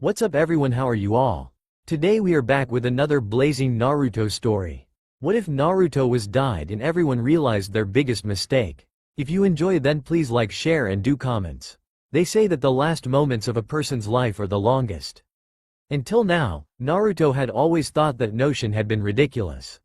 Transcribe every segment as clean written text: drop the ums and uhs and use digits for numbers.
What's up everyone, how are you all? Today we are back with another blazing Naruto story. What if Naruto was died and everyone realized their biggest mistake? If you enjoy then please like, share and do comments. They say that the last moments of a person's life are the longest. Until now, Naruto had always thought that notion had been ridiculous.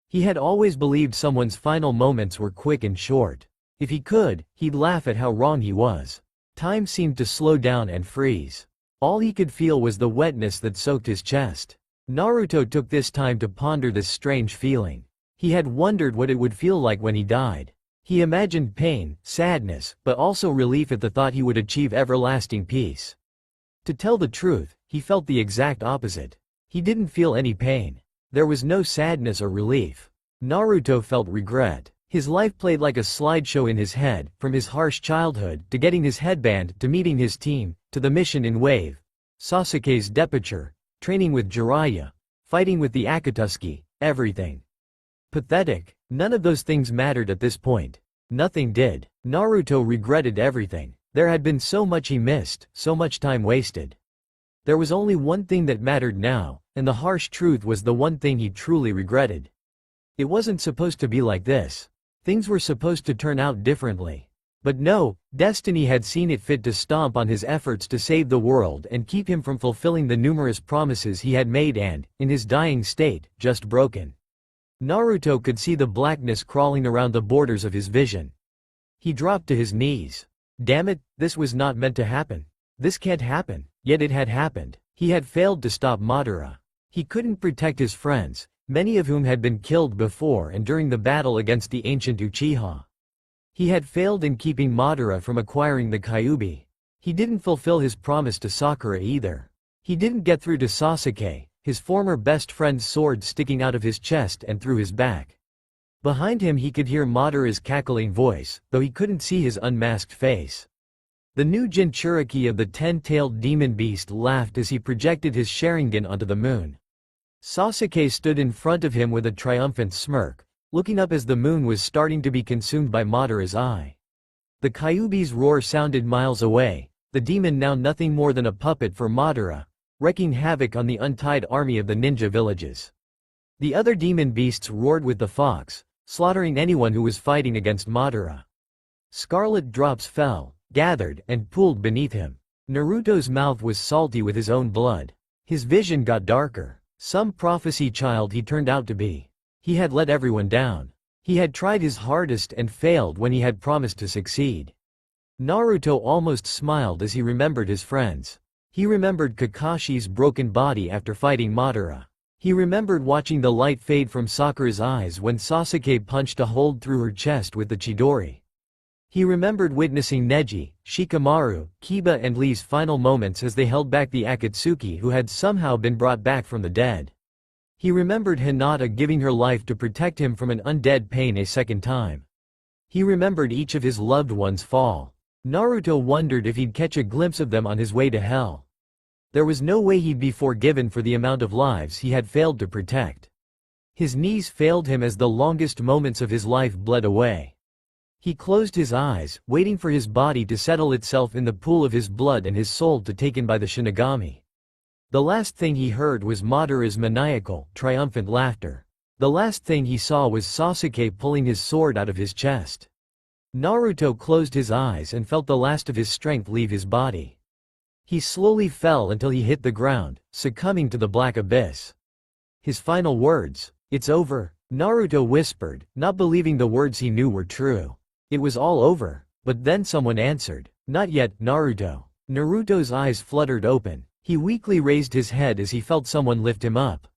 He had always believed someone's final moments were quick and short. If he could, he'd laugh at how wrong he was. Time seemed to slow down and freeze. All he could feel was the wetness that soaked his chest. Naruto took this time to ponder this strange feeling. He had wondered what it would feel like when he died. He imagined pain, sadness, but also relief at the thought he would achieve everlasting peace. To tell the truth, he felt the exact opposite. He didn't feel any pain. There was no sadness or relief. Naruto felt regret. His life played like a slideshow in his head, from his harsh childhood, to getting his headband, to meeting his team, to the mission in Wave, Sasuke's departure, training with Jiraiya, fighting with the Akatsuki, everything. Pathetic. None of those things mattered at this point. Nothing did. Naruto regretted everything. There had been so much he missed, so much time wasted. There was only one thing that mattered now, and the harsh truth was the one thing he truly regretted. It wasn't supposed to be like this. Things were supposed to turn out differently. But no, destiny had seen it fit to stomp on his efforts to save the world and keep him from fulfilling the numerous promises he had made and, in his dying state, just broken. Naruto could see the blackness crawling around the borders of his vision. He dropped to his knees. Damn it, this was not meant to happen. This can't happen. Yet it had happened. He had failed to stop Madara. He couldn't protect his friends, many of whom had been killed before and during the battle against the ancient Uchiha. He had failed in keeping Madara from acquiring the Kyuubi. He didn't fulfill his promise to Sakura either. He didn't get through to Sasuke, his former best friend's sword sticking out of his chest and through his back. Behind him he could hear Madara's cackling voice, though he couldn't see his unmasked face. The new Jinchuriki of the 10-tailed demon beast laughed as he projected his Sharingan onto the moon. Sasuke stood in front of him with a triumphant smirk, looking up as the moon was starting to be consumed by Madara's eye. The Kyuubi's roar sounded miles away, the demon now nothing more than a puppet for Madara, wreaking havoc on the untied army of the ninja villages. The other demon beasts roared with the fox, slaughtering anyone who was fighting against Madara. Scarlet drops fell, gathered, and pooled beneath him. Naruto's mouth was salty with his own blood. His vision got darker. Some prophecy child he turned out to be. He had let everyone down. He had tried his hardest and failed when he had promised to succeed. Naruto almost smiled as he remembered his friends. He remembered Kakashi's broken body after fighting Madara. He remembered watching the light fade from Sakura's eyes when Sasuke punched a hole through her chest with the Chidori. He remembered witnessing Neji, Shikamaru, Kiba and Lee's final moments as they held back the Akatsuki who had somehow been brought back from the dead. He remembered Hinata giving her life to protect him from an undead pain a second time. He remembered each of his loved ones fall. Naruto wondered if he'd catch a glimpse of them on his way to hell. There was no way he'd be forgiven for the amount of lives he had failed to protect. His knees failed him as the longest moments of his life bled away. He closed his eyes, waiting for his body to settle itself in the pool of his blood and his soul to taken by the Shinigami. The last thing he heard was Madara's maniacal, triumphant laughter. The last thing he saw was Sasuke pulling his sword out of his chest. Naruto closed his eyes and felt the last of his strength leave his body. He slowly fell until he hit the ground, succumbing to the black abyss. His final words, "It's over," Naruto whispered, not believing the words he knew were true. It was all over, but then someone answered, "Not yet, Naruto." Naruto's eyes fluttered open. He weakly raised his head as he felt someone lift him up.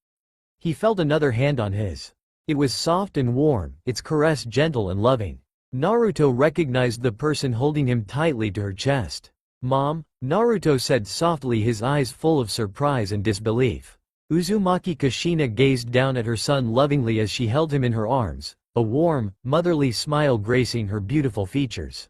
He felt another hand on his. It was soft and warm, its caress gentle and loving. Naruto recognized the person holding him tightly to her chest. "Mom," Naruto said softly, his eyes full of surprise and disbelief. Uzumaki Kushina gazed down at her son lovingly as she held him in her arms, a warm, motherly smile gracing her beautiful features.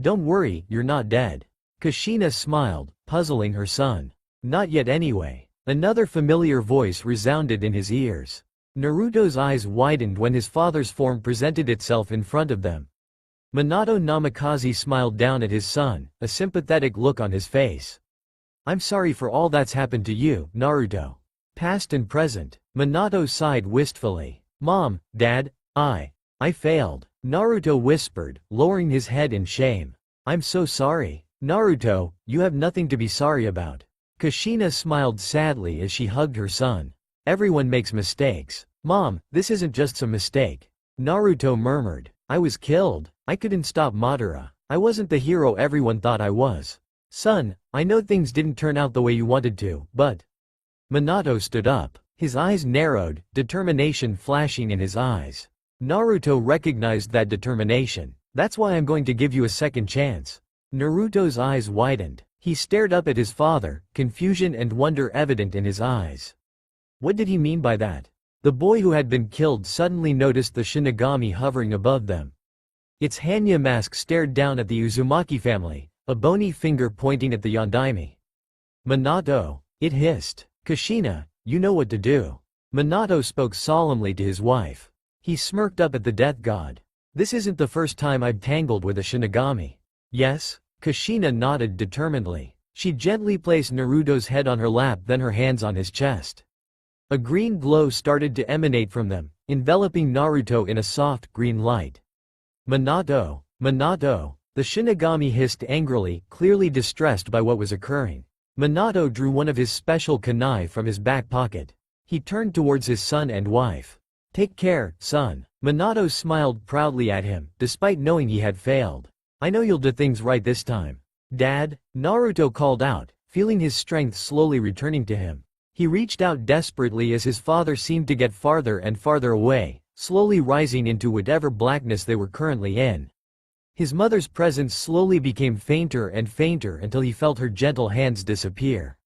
"Don't worry, you're not dead." Kushina smiled, puzzling her son. "Not yet anyway." Another familiar voice resounded in his ears. Naruto's eyes widened when his father's form presented itself in front of them. Minato Namikaze smiled down at his son, a sympathetic look on his face. I'm sorry for all that's happened to you, Naruto. Past and present. Minato sighed wistfully. Mom, Dad, I failed. Naruto whispered, lowering his head in shame. I'm so sorry. Naruto, you have nothing to be sorry about. Kushina smiled sadly as she hugged her son. Everyone makes mistakes. Mom, this isn't just some mistake. Naruto murmured. I was killed. I couldn't stop Madara. I wasn't the hero everyone thought I was. Son, I know things didn't turn out the way you wanted to, but… Minato stood up. His eyes narrowed, determination flashing in his eyes. Naruto recognized that determination. That's why I'm going to give you a second chance. Naruto's eyes widened. He stared up at his father, confusion and wonder evident in his eyes. What did he mean by that? The boy who had been killed suddenly noticed the Shinigami hovering above them. Its Hanya mask stared down at the Uzumaki family, a bony finger pointing at the Yondaime. Minato, it hissed. Kushina, you know what to do. Minato spoke solemnly to his wife. He smirked up at the death god. This isn't the first time I've tangled with a Shinigami. Yes? Kushina nodded determinedly. She gently placed Naruto's head on her lap, then her hands on his chest. A green glow started to emanate from them, enveloping Naruto in a soft green light. Minato, Minato, the Shinigami hissed angrily, clearly distressed by what was occurring. Minato drew one of his special kunai from his back pocket. He turned towards his son and wife. Take care, son. Minato smiled proudly at him, despite knowing he had failed. I know you'll do things right this time. Dad, Naruto called out, feeling his strength slowly returning to him. He reached out desperately as his father seemed to get farther and farther away, slowly rising into whatever blackness they were currently in. His mother's presence slowly became fainter and fainter until he felt her gentle hands disappear.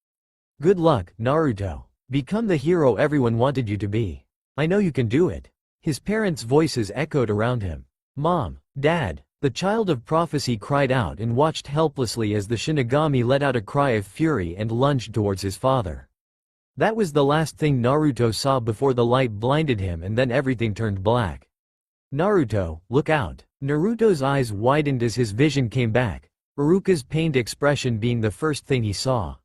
Good luck, Naruto. Become the hero everyone wanted you to be. I know you can do it. His parents' voices echoed around him. Mom, Dad, the child of prophecy cried out and watched helplessly as the Shinigami let out a cry of fury and lunged towards his father. That was the last thing Naruto saw before the light blinded him and then everything turned black. Naruto, look out. Naruto's eyes widened as his vision came back, Iruka's pained expression being the first thing he saw.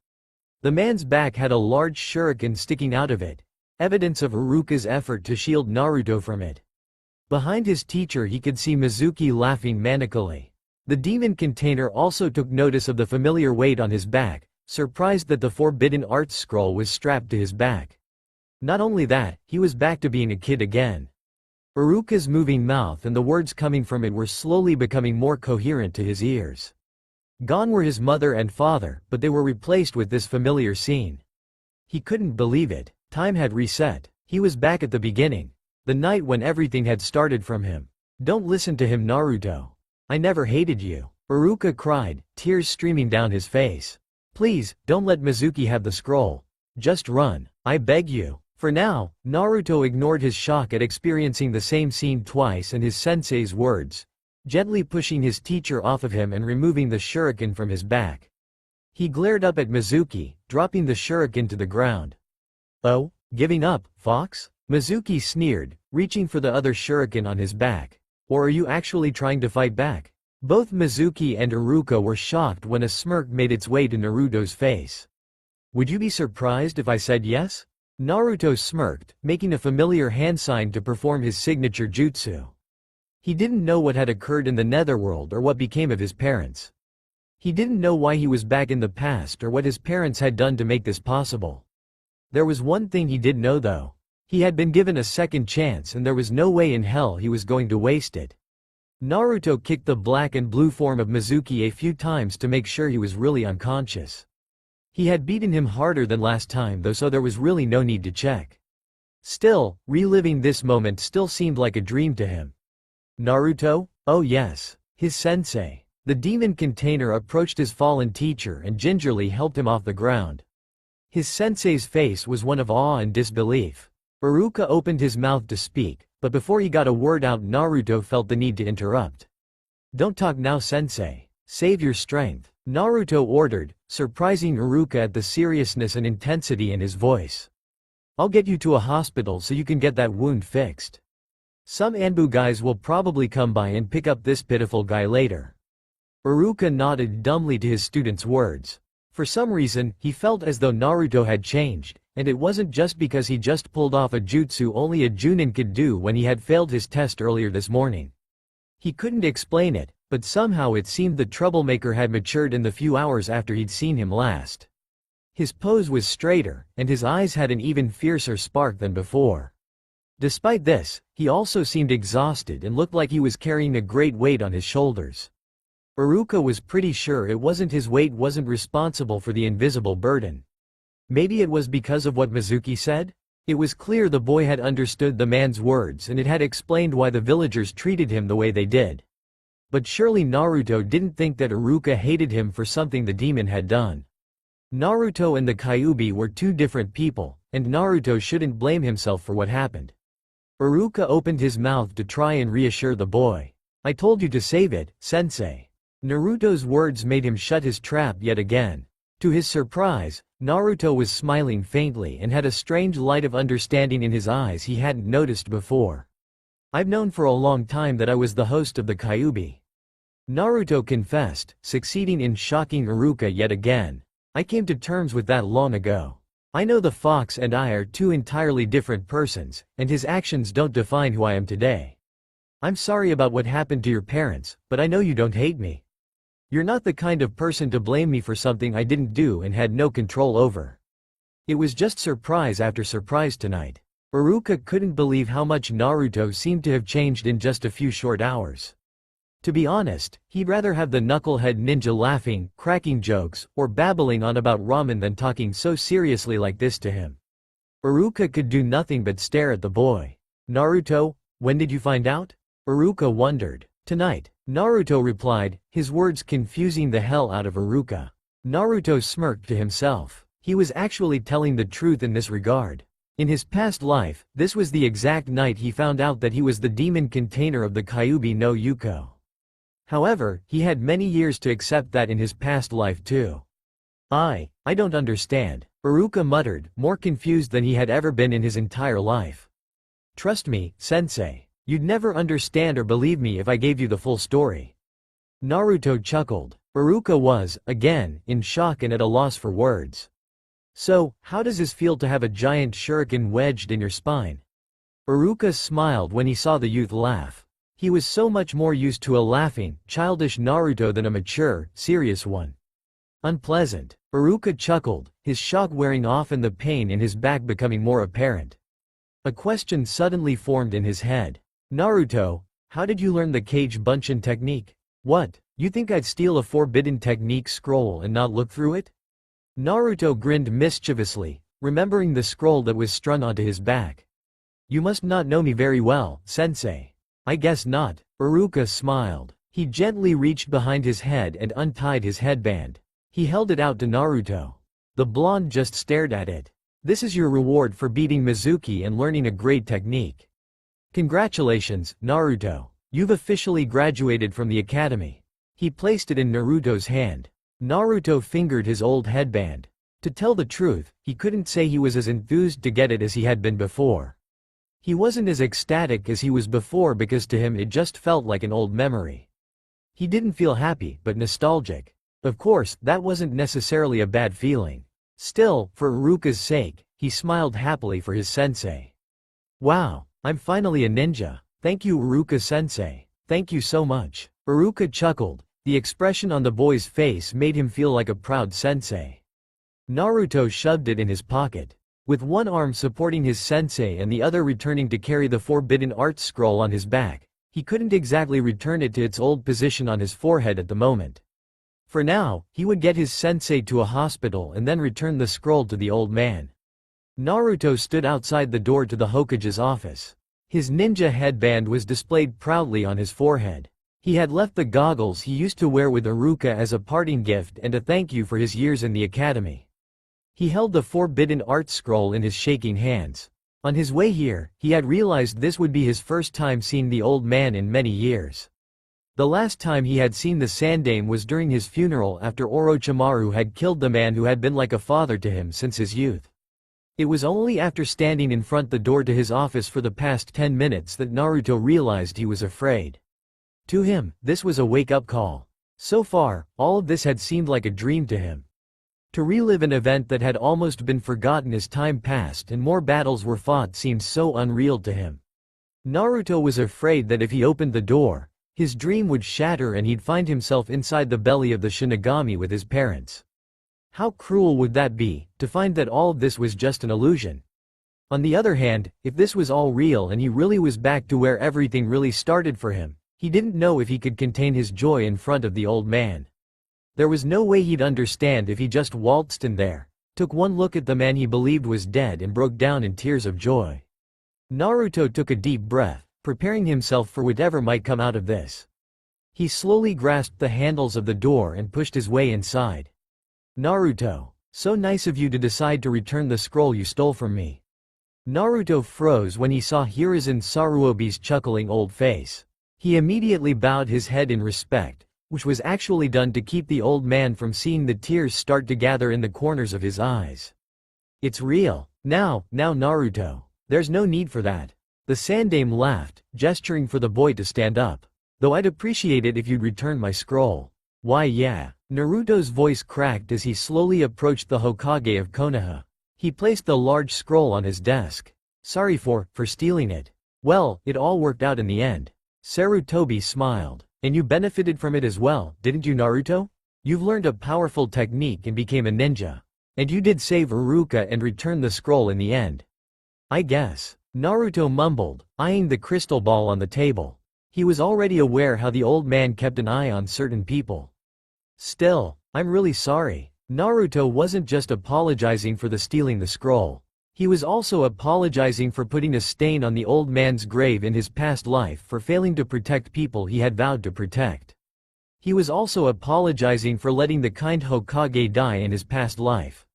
The man's back had a large shuriken sticking out of it, evidence of Iruka's effort to shield Naruto from it. Behind his teacher he could see Mizuki laughing manically. The demon container also took notice of the familiar weight on his back, surprised that the forbidden arts scroll was strapped to his back. Not only that, he was back to being a kid again. Iruka's moving mouth and the words coming from it were slowly becoming more coherent to his ears. Gone were his mother and father, but they were replaced with this familiar scene. He couldn't believe it. Time had reset. He was back at the beginning. The night when everything had started from him. Don't listen to him, Naruto. I never hated you. Iruka cried, tears streaming down his face. Please, don't let Mizuki have the scroll. Just run. I beg you. For now, Naruto ignored his shock at experiencing the same scene twice and his sensei's words, gently pushing his teacher off of him and removing the shuriken from his back. He glared up at Mizuki, dropping the shuriken to the ground. Oh, giving up, Fox? Mizuki sneered, reaching for the other shuriken on his back. Or are you actually trying to fight back? Both Mizuki and Iruka were shocked when a smirk made its way to Naruto's face. Would you be surprised if I said yes? Naruto smirked, making a familiar hand sign to perform his signature jutsu. He didn't know what had occurred in the netherworld or what became of his parents. He didn't know why he was back in the past or what his parents had done to make this possible. There was one thing he did know though. He had been given a second chance and there was no way in hell he was going to waste it. Naruto kicked the black and blue form of Mizuki a few times to make sure he was really unconscious. He had beaten him harder than last time though, so there was really no need to check. Still, reliving this moment still seemed like a dream to him. Naruto? Oh yes. His sensei. The demon container approached his fallen teacher and gingerly helped him off the ground. His sensei's face was one of awe and disbelief. Iruka opened his mouth to speak, but before he got a word out Naruto felt the need to interrupt. Don't talk now, sensei. Save your strength, Naruto ordered, surprising Iruka at the seriousness and intensity in his voice. I'll get you to a hospital so you can get that wound fixed. Some Anbu guys will probably come by and pick up this pitiful guy later. Iruka nodded dumbly to his student's words. For some reason, he felt as though Naruto had changed, and it wasn't just because he just pulled off a jutsu only a Junin could do when he had failed his test earlier this morning. He couldn't explain it, but somehow it seemed the troublemaker had matured in the few hours after he'd seen him last. His pose was straighter, and his eyes had an even fiercer spark than before. Despite this, he also seemed exhausted and looked like he was carrying a great weight on his shoulders. Iruka was pretty sure it wasn't his weight wasn't responsible for the invisible burden. Maybe it was because of what Mizuki said? It was clear the boy had understood the man's words and it had explained why the villagers treated him the way they did. But surely Naruto didn't think that Iruka hated him for something the demon had done. Naruto and the Kyuubi were two different people, and Naruto shouldn't blame himself for what happened. Iruka opened his mouth to try and reassure the boy. "I told you to save it, sensei." Naruto's words made him shut his trap yet again. To his surprise, Naruto was smiling faintly and had a strange light of understanding in his eyes he hadn't noticed before. "I've known for a long time that I was the host of the Kyuubi," Naruto confessed, succeeding in shocking Iruka yet again. "I came to terms with that long ago. I know the fox and I are two entirely different persons, and his actions don't define who I am today. I'm sorry about what happened to your parents, but I know you don't hate me. You're not the kind of person to blame me for something I didn't do and had no control over. It was just surprise after surprise tonight." Iruka couldn't believe how much Naruto seemed to have changed in just a few short hours. To be honest, he'd rather have the knucklehead ninja laughing, cracking jokes, or babbling on about ramen than talking so seriously like this to him. Iruka could do nothing but stare at the boy. "Naruto, when did you find out?" Iruka wondered. "Tonight," Naruto replied, his words confusing the hell out of Iruka. Naruto smirked to himself. He was actually telling the truth in this regard. In his past life, this was the exact night he found out that he was the demon container of the Kyuubi no Yuko. However, he had many years to accept that in his past life too. I don't understand," Iruka muttered, more confused than he had ever been in his entire life. "Trust me, sensei. You'd never understand or believe me if I gave you the full story." Naruto chuckled. Iruka was, again, in shock and at a loss for words. "So, how does this feel to have a giant shuriken wedged in your spine?" Iruka smiled when he saw the youth laugh. He was so much more used to a laughing, childish Naruto than a mature, serious one. "Unpleasant." Iruka chuckled, his shock wearing off and the pain in his back becoming more apparent. A question suddenly formed in his head. "Naruto, how did you learn the Kage Bunshin technique? What, you think I'd steal a forbidden technique scroll and not look through it?" Naruto grinned mischievously, remembering the scroll that was strung onto his back. "You must not know me very well, sensei." "I guess not." Iruka smiled. He gently reached behind his head and untied his headband. He held it out to Naruto. The blonde just stared at it. "This is your reward for beating Mizuki and learning a great technique. Congratulations, Naruto. You've officially graduated from the academy." He placed it in Naruto's hand. Naruto fingered his old headband. To tell the truth, he couldn't say he was as enthused to get it as he had been before. He wasn't as ecstatic as he was before because to him it just felt like an old memory. He didn't feel happy, but nostalgic. Of course, that wasn't necessarily a bad feeling. Still, for Iruka's sake, he smiled happily for his sensei. "Wow, I'm finally a ninja. Thank you, Iruka-sensei. Thank you so much." Iruka chuckled. The expression on the boy's face made him feel like a proud sensei. Naruto shoved it in his pocket. With one arm supporting his sensei and the other returning to carry the forbidden art scroll on his back, he couldn't exactly return it to its old position on his forehead at the moment. For now, he would get his sensei to a hospital and then return the scroll to the old man. Naruto stood outside the door to the Hokage's office. His ninja headband was displayed proudly on his forehead. He had left the goggles he used to wear with Iruka as a parting gift and a thank you for his years in the academy. He held the forbidden art scroll in his shaking hands. On his way here, he had realized this would be his first time seeing the old man in many years. The last time he had seen the Sandaime was during his funeral after Orochimaru had killed the man who had been like a father to him since his youth. It was only after standing in front the door to his office for the past 10 minutes that Naruto realized he was afraid. To him, this was a wake-up call. So far, all of this had seemed like a dream to him. To relive an event that had almost been forgotten as time passed and more battles were fought seemed so unreal to him. Naruto was afraid that if he opened the door, his dream would shatter and he'd find himself inside the belly of the Shinigami with his parents. How cruel would that be, to find that all of this was just an illusion? On the other hand, if this was all real and he really was back to where everything really started for him, he didn't know if he could contain his joy in front of the old man. There was no way he'd understand if he just waltzed in there, took one look at the man he believed was dead and broke down in tears of joy. Naruto took a deep breath, preparing himself for whatever might come out of this. He slowly grasped the handles of the door and pushed his way inside. Naruto, so nice of you to decide to return the scroll you stole from me. Naruto froze when he saw Hiruzen Saruobi's chuckling old face. He immediately bowed his head in respect, which was actually done to keep the old man from seeing the tears start to gather in the corners of his eyes. It's real. Now Naruto. There's no need for that. The Sandaime laughed, gesturing for the boy to stand up. Though I'd appreciate it if you'd return my scroll. Why yeah. Naruto's voice cracked as he slowly approached the Hokage of Konoha. He placed the large scroll on his desk. Sorry for stealing it. Well, it all worked out in the end. Sarutobi smiled. And you benefited from it as well, didn't you Naruto? You've learned a powerful technique and became a ninja. And you did save Iruka and return the scroll in the end. I guess. Naruto mumbled, eyeing the crystal ball on the table. He was already aware how the old man kept an eye on certain people. Still, I'm really sorry. Naruto wasn't just apologizing for stealing the scroll. He was also apologizing for putting a stain on the old man's grave in his past life for failing to protect people he had vowed to protect. He was also apologizing for letting the kind Hokage die in his past life.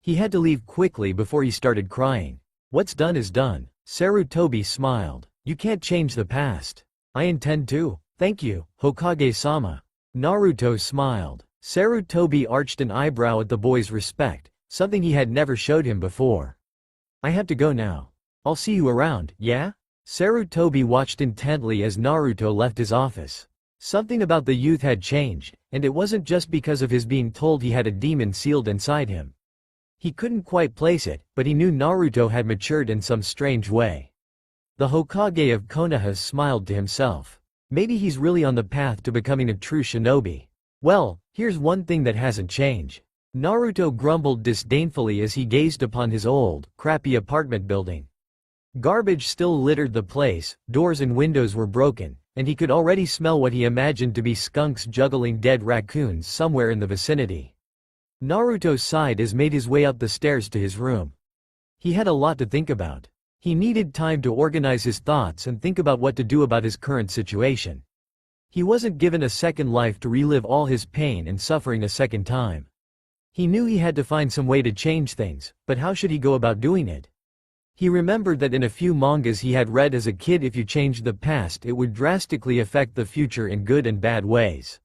He had to leave quickly before he started crying. What's done is done. Sarutobi smiled. You can't change the past. I intend to. Thank you, Hokage-sama. Naruto smiled. Sarutobi arched an eyebrow at the boy's respect, something he had never showed him before. I have to go now. I'll see you around, yeah? Sarutobi watched intently as Naruto left his office. Something about the youth had changed, and it wasn't just because of his being told he had a demon sealed inside him. He couldn't quite place it, but he knew Naruto had matured in some strange way. The Hokage of Konoha smiled to himself. Maybe he's really on the path to becoming a true shinobi. Well, here's one thing that hasn't changed. Naruto grumbled disdainfully as he gazed upon his old, crappy apartment building. Garbage still littered the place, doors and windows were broken, and he could already smell what he imagined to be skunks juggling dead raccoons somewhere in the vicinity. Naruto sighed as he made his way up the stairs to his room. He had a lot to think about. He needed time to organize his thoughts and think about what to do about his current situation. He wasn't given a second life to relive all his pain and suffering a second time. He knew he had to find some way to change things, but how should he go about doing it? He remembered that in a few mangas he had read as a kid if you changed the past it would drastically affect the future in good and bad ways.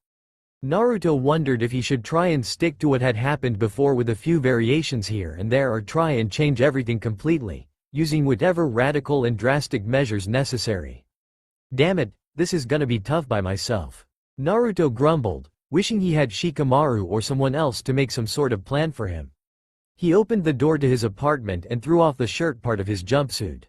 Naruto wondered if he should try and stick to what had happened before with a few variations here and there or try and change everything completely, using whatever radical and drastic measures necessary. Damn it, this is gonna be tough by myself. Naruto grumbled, wishing he had Shikamaru or someone else to make some sort of plan for him. He opened the door to his apartment and threw off the shirt part of his jumpsuit.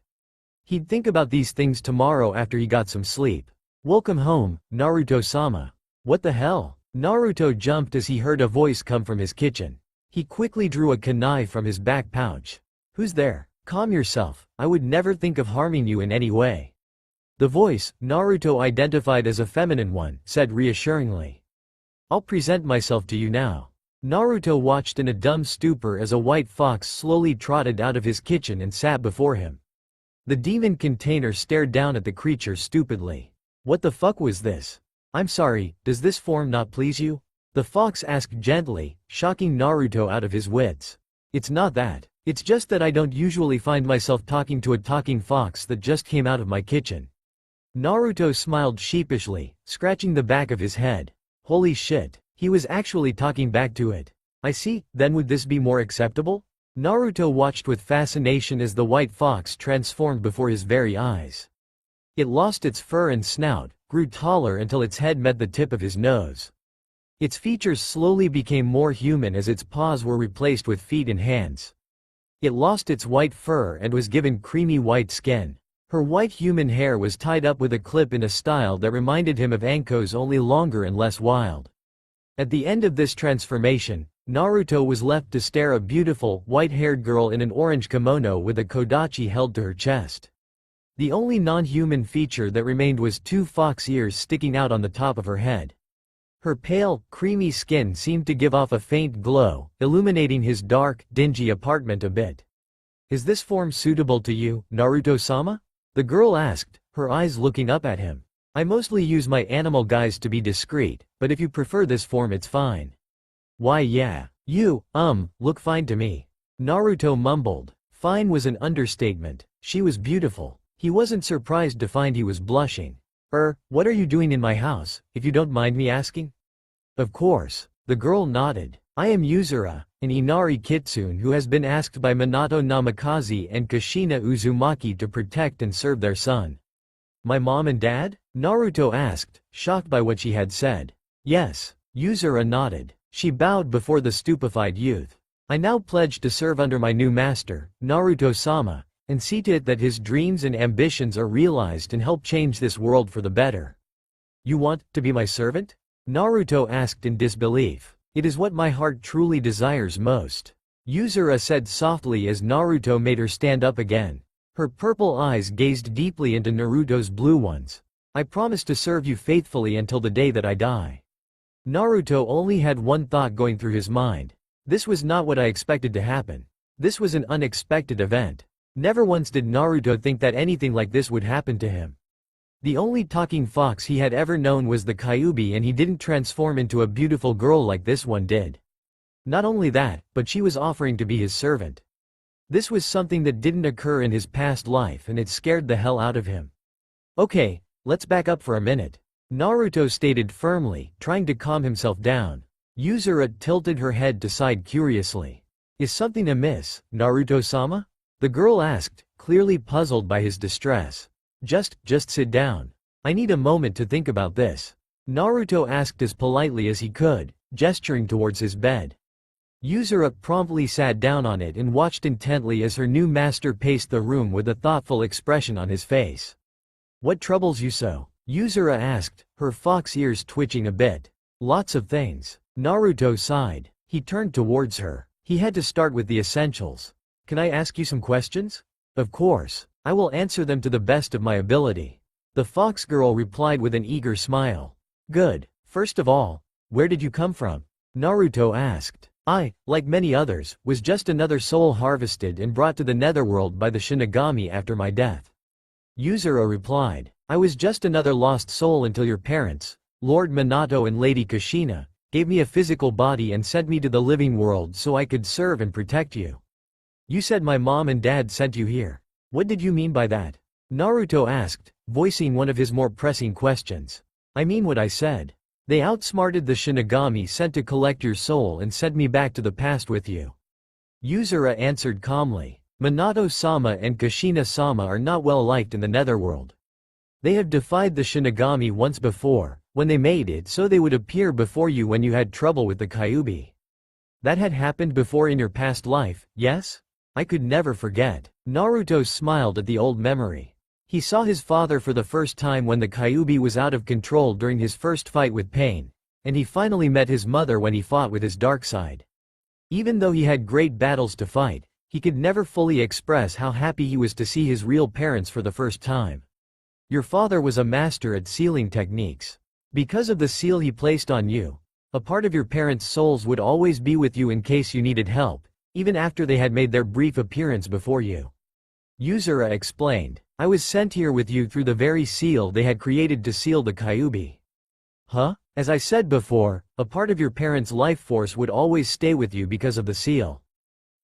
He'd think about these things tomorrow after he got some sleep. Welcome home, Naruto-sama. What the hell? Naruto jumped as he heard a voice come from his kitchen. He quickly drew a kunai from his back pouch. Who's there? Calm yourself, I would never think of harming you in any way. The voice, Naruto identified as a feminine one, said reassuringly. I'll present myself to you now. Naruto watched in a dumb stupor as a white fox slowly trotted out of his kitchen and sat before him. The demon container stared down at the creature stupidly. What the fuck was this? I'm sorry, does this form not please you? The fox asked gently, shocking Naruto out of his wits. It's not that. It's just that I don't usually find myself talking to a talking fox that just came out of my kitchen. Naruto smiled sheepishly, scratching the back of his head. Holy shit, he was actually talking back to it. I see, then would this be more acceptable? Naruto watched with fascination as the white fox transformed before his very eyes. It lost its fur and snout, grew taller until its head met the tip of his nose. Its features slowly became more human as its paws were replaced with feet and hands. It lost its white fur and was given creamy white skin. Her white human hair was tied up with a clip in a style that reminded him of Anko's, only longer and less wild. At the end of this transformation, Naruto was left to stare, a beautiful, white-haired girl in an orange kimono with a kodachi held to her chest. The only non-human feature that remained was two fox ears sticking out on the top of her head. Her pale, creamy skin seemed to give off a faint glow, illuminating his dark, dingy apartment a bit. "Is this form suitable to you, Naruto-sama?" the girl asked, her eyes looking up at him. "I mostly use my animal guise to be discreet, but if you prefer this form it's fine." "Why yeah, you, look fine to me," Naruto mumbled. Fine was an understatement. She was beautiful. He wasn't surprised to find he was blushing. What are you doing in my house, if you don't mind me asking?" "Of course." The girl nodded. "I am Yuzura, an Inari Kitsune who has been asked by Minato Namikaze and Kushina Uzumaki to protect and serve their son." "My mom and dad?" Naruto asked, shocked by what she had said. "Yes." Yuzura nodded. She bowed before the stupefied youth. "I now pledge to serve under my new master, Naruto-sama, and see to it that his dreams and ambitions are realized and help change this world for the better." "You want to be my servant?" Naruto asked in disbelief. "It is what my heart truly desires most," Yuzura said softly as Naruto made her stand up again. Her purple eyes gazed deeply into Naruto's blue ones. "I promise to serve you faithfully until the day that I die." Naruto only had one thought going through his mind. This was not what I expected to happen. This was an unexpected event. Never once did Naruto think that anything like this would happen to him. The only talking fox he had ever known was the Kyuubi, and he didn't transform into a beautiful girl like this one did. Not only that, but she was offering to be his servant. This was something that didn't occur in his past life, and it scared the hell out of him. "Okay, let's back up for a minute," Naruto stated firmly, trying to calm himself down. Yuzura tilted her head to side curiously. "Is something amiss, Naruto-sama?" the girl asked, clearly puzzled by his distress. Just sit down. I need a moment to think about this," Naruto asked as politely as he could, gesturing towards his bed. Yuzura promptly sat down on it and watched intently as her new master paced the room with a thoughtful expression on his face. "What troubles you so?" Yuzura asked, her fox ears twitching a bit. "Lots of things." Naruto sighed. He turned towards her. He had to start with the essentials. "Can I ask you some questions?" "Of course. I will answer them to the best of my ability," the fox girl replied with an eager smile. "Good. First of all, where did you come from?" Naruto asked. "I, like many others, was just another soul harvested and brought to the netherworld by the Shinigami after my death," Yuzura replied. "I was just another lost soul until your parents, Lord Minato and Lady Kushina, gave me a physical body and sent me to the living world so I could serve and protect you." "You said my mom and dad sent you here. What did you mean by that?" Naruto asked, voicing one of his more pressing questions. "I mean what I said. They outsmarted the Shinigami sent to collect your soul and sent me back to the past with you," Yuzura answered calmly. "Minato-sama and Kushina-sama are not well liked in the netherworld. They have defied the Shinigami once before, when they made it so they would appear before you when you had trouble with the Kyuubi. That had happened before in your past life, yes? I could never forget." Naruto smiled at the old memory. He saw his father for the first time when the Kyuubi was out of control during his first fight with Pain, and he finally met his mother when he fought with his dark side. Even though he had great battles to fight, he could never fully express how happy he was to see his real parents for the first time. "Your father was a master at sealing techniques. Because of the seal he placed on you, a part of your parents' souls would always be with you in case you needed help, even after they had made their brief appearance before you," Yuzura explained. "I was sent here with you through the very seal they had created to seal the Kyuubi." "Huh? As I said before, a part of your parents' life force would always stay with you because of the seal,"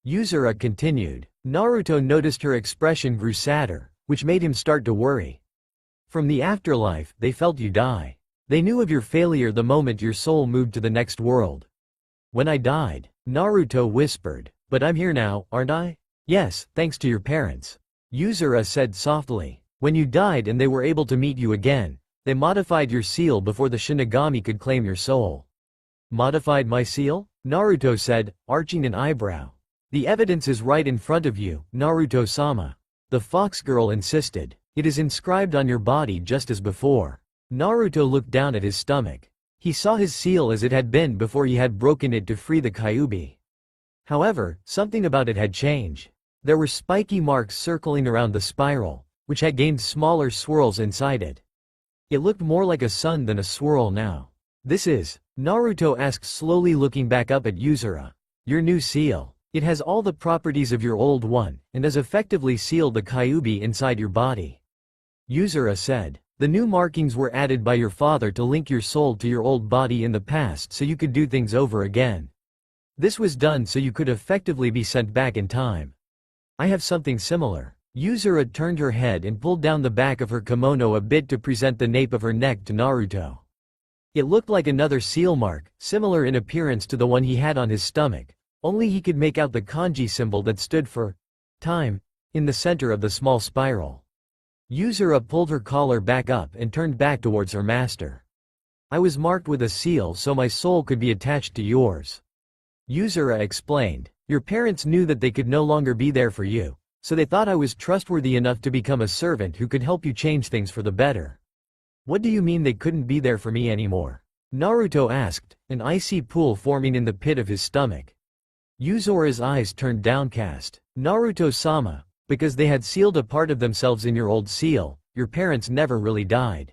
Yuzura continued. Naruto noticed her expression grew sadder, which made him start to worry. "From the afterlife, they felt you die. They knew of your failure the moment your soul moved to the next world." "When I died," Naruto whispered. "But I'm here now, aren't I?" "Yes, thanks to your parents," Yuzura said softly. "When you died and they were able to meet you again, they modified your seal before the Shinigami could claim your soul." Modified my seal? Naruto said, arching an eyebrow. The evidence is right in front of you, Naruto-sama. The fox girl insisted. It is inscribed on your body just as before. Naruto looked down at his stomach. He saw his seal as it had been before he had broken it to free the Kyuubi. However, something about it had changed. There were spiky marks circling around the spiral, which had gained smaller swirls inside it. It looked more like a sun than a swirl now. This is, Naruto asked slowly looking back up at Yuzura. Your new seal. It has all the properties of your old one, and has effectively sealed the Kyuubi inside your body. Yuzura said. The new markings were added by your father to link your soul to your old body in the past so you could do things over again. This was done so you could effectively be sent back in time. I have something similar. Yuzura turned her head and pulled down the back of her kimono a bit to present the nape of her neck to Naruto. It looked like another seal mark, similar in appearance to the one he had on his stomach, only he could make out the kanji symbol that stood for time in the center of the small spiral. Yuzura pulled her collar back up and turned back towards her master. I was marked with a seal so my soul could be attached to yours. Yuzura explained. Your parents knew that they could no longer be there for you, so they thought I was trustworthy enough to become a servant who could help you change things for the better. What do you mean they couldn't be there for me anymore? Naruto asked, an icy pool forming in the pit of his stomach. Yuzura's eyes turned downcast. Naruto-sama, because they had sealed a part of themselves in your old seal, your parents never really died.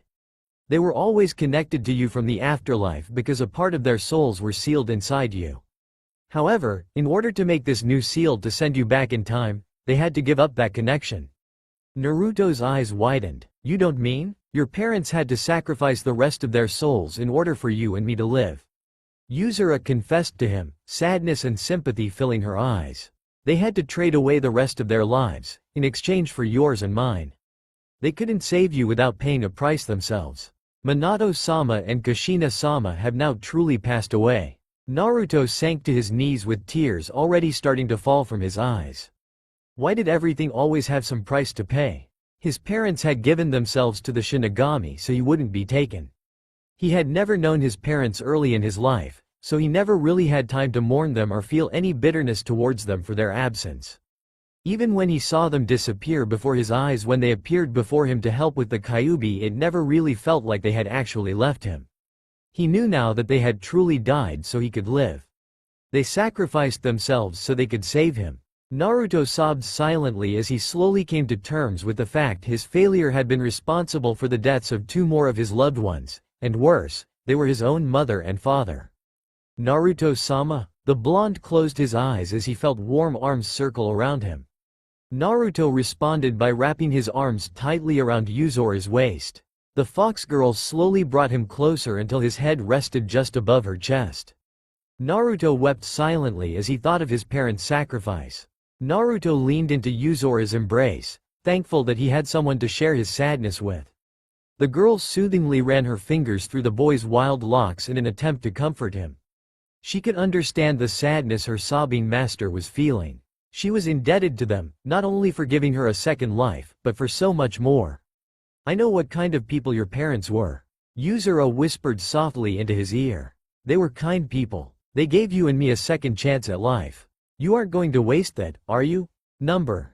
They were always connected to you from the afterlife because a part of their souls were sealed inside you. However, in order to make this new seal to send you back in time, they had to give up that connection. Naruto's eyes widened. You don't mean? Your parents had to sacrifice the rest of their souls in order for you and me to live. Yuzura confessed to him, sadness and sympathy filling her eyes. They had to trade away the rest of their lives, in exchange for yours and mine. They couldn't save you without paying a price themselves. Minato-sama and Kushina-sama have now truly passed away. Naruto sank to his knees with tears already starting to fall from his eyes. Why did everything always have some price to pay? His parents had given themselves to the Shinigami so he wouldn't be taken. He had never known his parents early in his life, so he never really had time to mourn them or feel any bitterness towards them for their absence. Even when he saw them disappear before his eyes when they appeared before him to help with the Kyuubi, it never really felt like they had actually left him. He knew now that they had truly died so he could live. They sacrificed themselves so they could save him. Naruto sobbed silently as he slowly came to terms with the fact his failure had been responsible for the deaths of two more of his loved ones, and worse, they were his own mother and father. Naruto-sama? The blonde closed his eyes as he felt warm arms circle around him. Naruto responded by wrapping his arms tightly around Yuzura's waist. The fox girl slowly brought him closer until his head rested just above her chest. Naruto wept silently as he thought of his parents' sacrifice. Naruto leaned into Yuzura's embrace, thankful that he had someone to share his sadness with. The girl soothingly ran her fingers through the boy's wild locks in an attempt to comfort him. She could understand the sadness her sobbing master was feeling. She was indebted to them, not only for giving her a second life, but for so much more. I know what kind of people your parents were. Yuzura whispered softly into his ear. They were kind people. They gave you and me a second chance at life. You aren't going to waste that, are you? Never.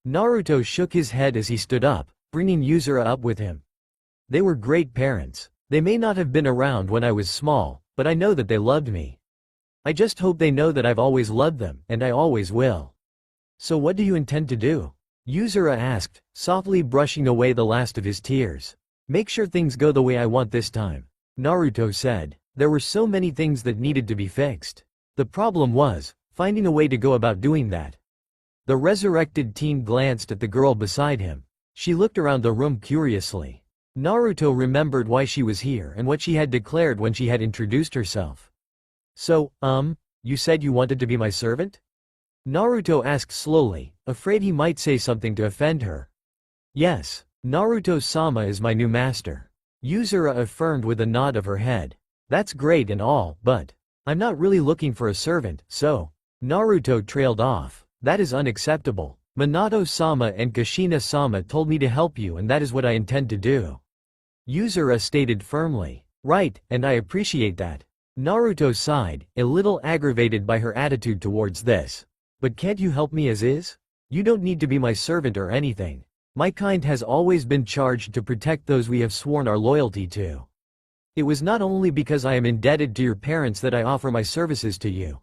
Naruto shook his head as he stood up, bringing Yuzura up with him. They were great parents. They may not have been around when I was small, but I know that they loved me. I just hope they know that I've always loved them, and I always will. So what do you intend to do? Yuzura asked, softly brushing away the last of his tears. Make sure things go the way I want this time. Naruto said. There were so many things that needed to be fixed. The problem was finding a way to go about doing that. The resurrected teen glanced at the girl beside him. She looked around the room curiously. Naruto remembered why she was here and what she had declared when she had introduced herself. So, you said you wanted to be my servant? Naruto asked slowly, afraid he might say something to offend her. Yes, Naruto-sama is my new master. Yuzura affirmed with a nod of her head. That's great and all, but I'm not really looking for a servant, so. Naruto trailed off. That is unacceptable. Minato-sama and Kushina-sama told me to help you and that is what I intend to do. Yuzura stated firmly. Right, and I appreciate that. Naruto sighed, a little aggravated by her attitude towards this. But can't you help me as is? You don't need to be my servant or anything. My kind has always been charged to protect those we have sworn our loyalty to. It was not only because I am indebted to your parents that I offer my services to you.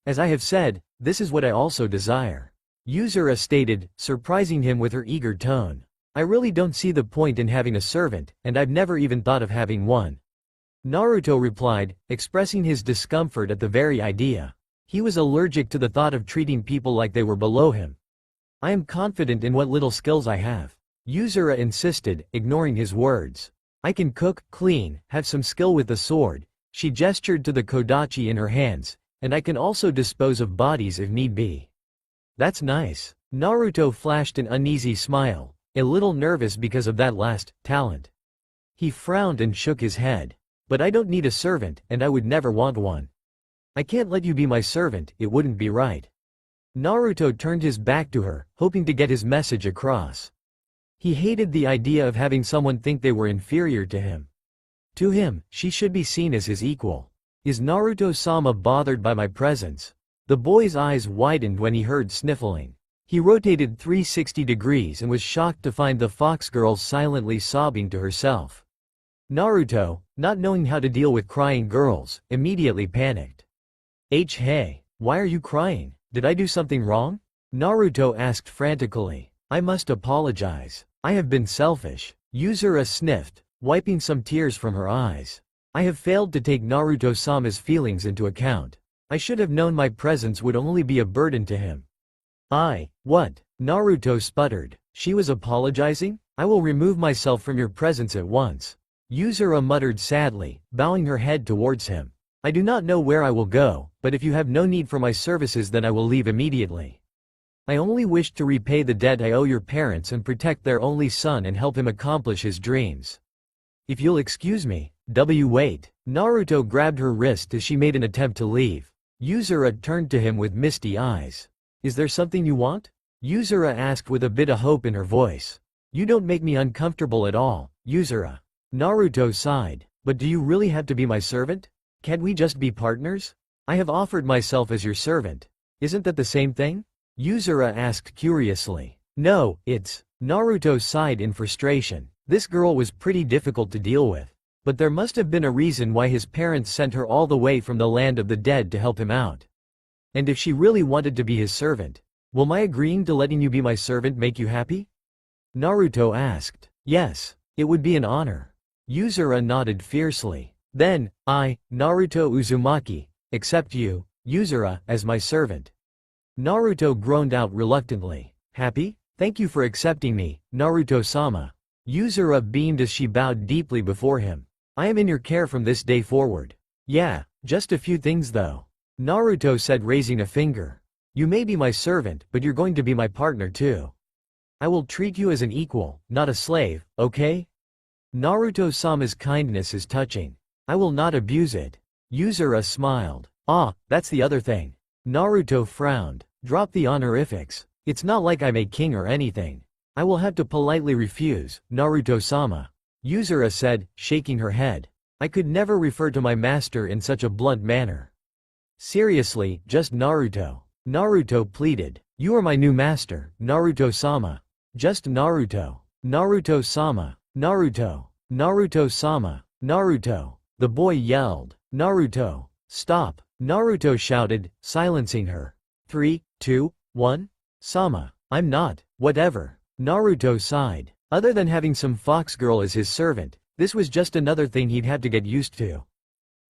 As I have said, this is what I also desire. Yuzura stated, surprising him with her eager tone. I really don't see the point in having a servant, and I've never even thought of having one. Naruto replied, expressing his discomfort at the very idea. He was allergic to the thought of treating people like they were below him. I am confident in what little skills I have. Yuzura insisted, ignoring his words. I can cook, clean, have some skill with the sword. She gestured to the kodachi in her hands, and I can also dispose of bodies if need be. That's nice. Naruto flashed an uneasy smile, a little nervous because of that last talent. He frowned and shook his head. But I don't need a servant, and I would never want one. I can't let you be my servant, it wouldn't be right. Naruto turned his back to her, hoping to get his message across. He hated the idea of having someone think they were inferior to him. To him, she should be seen as his equal. Is Naruto-sama bothered by my presence? The boy's eyes widened when he heard sniffling. He rotated 360 degrees and was shocked to find the fox girl silently sobbing to herself. Naruto, not knowing how to deal with crying girls, immediately panicked. Hey, why are you crying? Did I do something wrong? Naruto asked frantically. I must apologize. I have been selfish. Yuzura sniffed, wiping some tears from her eyes. I have failed to take Naruto-sama's feelings into account. I should have known my presence would only be a burden to him. What? Naruto sputtered. She was apologizing? I will remove myself from your presence at once. Yuzura muttered sadly, bowing her head towards him. I do not know where I will go, but if you have no need for my services then I will leave immediately. I only wish to repay the debt I owe your parents and protect their only son and help him accomplish his dreams. If you'll excuse me, wait. Naruto grabbed her wrist as she made an attempt to leave. Yuzura turned to him with misty eyes. Is there something you want? Yuzura asked with a bit of hope in her voice. You don't make me uncomfortable at all, Yuzura. Naruto sighed. But do you really have to be my servant? Can't we just be partners? I have offered myself as your servant. Isn't that the same thing? Yuzura asked curiously. No, it's... Naruto sighed in frustration. This girl was pretty difficult to deal with. But there must have been a reason why his parents sent her all the way from the land of the dead to help him out. And if she really wanted to be his servant, will my agreeing to letting you be my servant make you happy? Naruto asked. Yes, it would be an honor. Yuzura nodded fiercely. Then, I, Naruto Uzumaki, accept you, Yuzura, as my servant. Naruto groaned out reluctantly. Happy? Thank you for accepting me, Naruto-sama. Yuzura beamed as she bowed deeply before him. I am in your care from this day forward. Yeah, just a few things though. Naruto said, raising a finger. You may be my servant, but you're going to be my partner too. I will treat you as an equal, not a slave, okay? Naruto-sama's kindness is touching. I will not abuse it. Yuzura smiled. That's the other thing. Naruto frowned. Drop the honorifics. It's not like I'm a king or anything. I will have to politely refuse, Naruto-sama. Yuzura said, shaking her head. I could never refer to my master in such a blunt manner. Seriously, just Naruto. Naruto pleaded. You are my new master, Naruto-sama. Just Naruto. Naruto-sama. Naruto. Naruto-sama. Naruto. The boy yelled. Naruto. Stop. Naruto shouted, silencing her. 3, 2, 1. Sama. I'm not. Whatever. Naruto sighed. Other than having some fox girl as his servant, this was just another thing he'd have to get used to.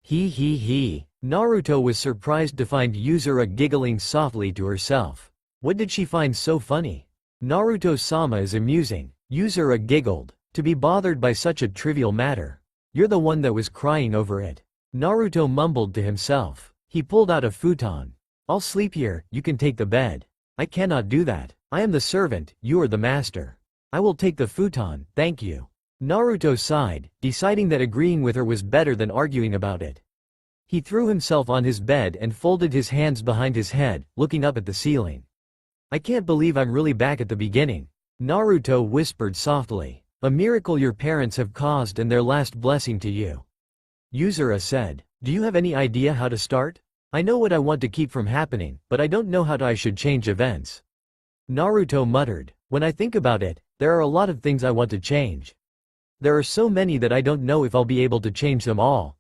He. Naruto was surprised to find Yuzura giggling softly to herself. What did she find so funny? Naruto-sama is amusing. Yuzura giggled. To be bothered by such a trivial matter. You're the one that was crying over it. Naruto mumbled to himself. He pulled out a futon. I'll sleep here, you can take the bed. I cannot do that. I am the servant, you are the master. I will take the futon, thank you. Naruto sighed, deciding that agreeing with her was better than arguing about it. He threw himself on his bed and folded his hands behind his head, looking up at the ceiling. I can't believe I'm really back at the beginning. Naruto whispered softly. A miracle your parents have caused and their last blessing to you. Yuzura said. Do you have any idea how to start? I know what I want to keep from happening, but I don't know how I should change events. Naruto muttered. When I think about it, there are a lot of things I want to change. There are so many that I don't know if I'll be able to change them all.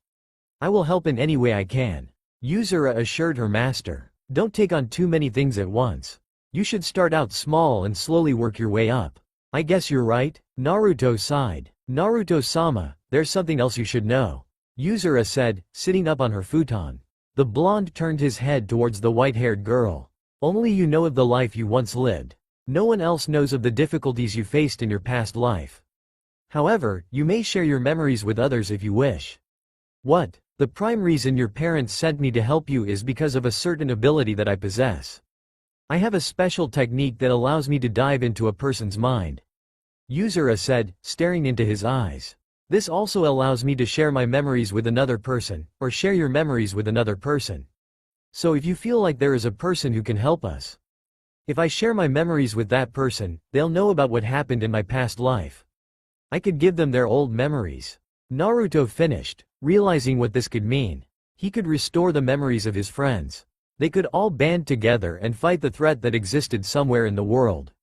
I will help in any way I can. Yuzura assured her master. Don't take on too many things at once. You should start out small and slowly work your way up. I guess you're right. Naruto sighed. Naruto-sama, there's something else you should know. Yuzura said, sitting up on her futon. The blonde turned his head towards the white-haired girl. Only you know of the life you once lived. No one else knows of the difficulties you faced in your past life. However, you may share your memories with others if you wish. What? The prime reason your parents sent me to help you is because of a certain ability that I possess. I have a special technique that allows me to dive into a person's mind. Yuzura said, staring into his eyes. This also allows me to share my memories with another person, or share your memories with another person. So if you feel like there is a person who can help us. If I share my memories with that person, they'll know about what happened in my past life. I could give them their old memories. Naruto finished, realizing what this could mean. He could restore the memories of his friends. They could all band together and fight the threat that existed somewhere in the world.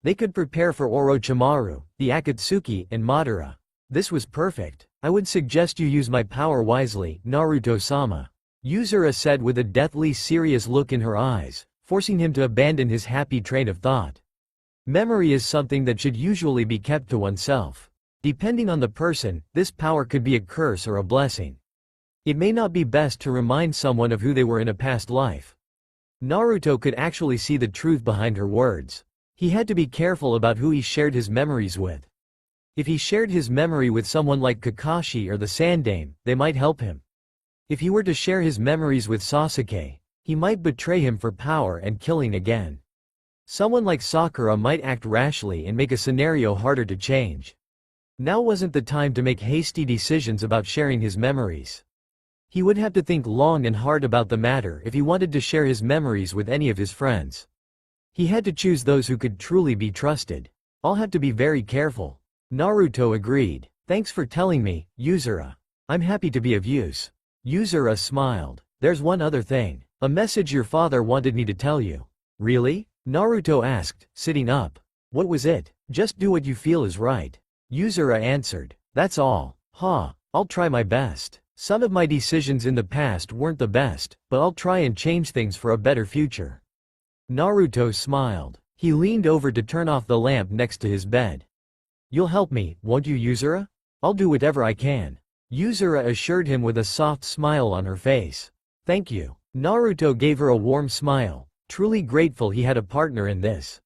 They could prepare for Orochimaru, the Akatsuki, and Madara. This was perfect. I would suggest you use my power wisely, Naruto-sama. Yuzura said with a deathly serious look in her eyes, forcing him to abandon his happy train of thought. Memory is something that should usually be kept to oneself. Depending on the person, this power could be a curse or a blessing. It may not be best to remind someone of who they were in a past life. Naruto could actually see the truth behind her words. He had to be careful about who he shared his memories with. If he shared his memory with someone like Kakashi or the Sandaime, they might help him. If he were to share his memories with Sasuke, he might betray him for power and killing again. Someone like Sakura might act rashly and make a scenario harder to change. Now wasn't the time to make hasty decisions about sharing his memories. He would have to think long and hard about the matter if he wanted to share his memories with any of his friends. He had to choose those who could truly be trusted. I'll have to be very careful. Naruto agreed. Thanks for telling me, Yuzura. I'm happy to be of use. Yuzura smiled. There's one other thing. A message your father wanted me to tell you. Really? Naruto asked, sitting up. What was it? Just do what you feel is right. Yuzura answered. That's all. I'll try my best. Some of my decisions in the past weren't the best, but I'll try and change things for a better future. Naruto smiled. He leaned over to turn off the lamp next to his bed. You'll help me, won't you, Yuzura? I'll do whatever I can. Yuzura assured him with a soft smile on her face. Thank you. Naruto gave her a warm smile, truly grateful he had a partner in this.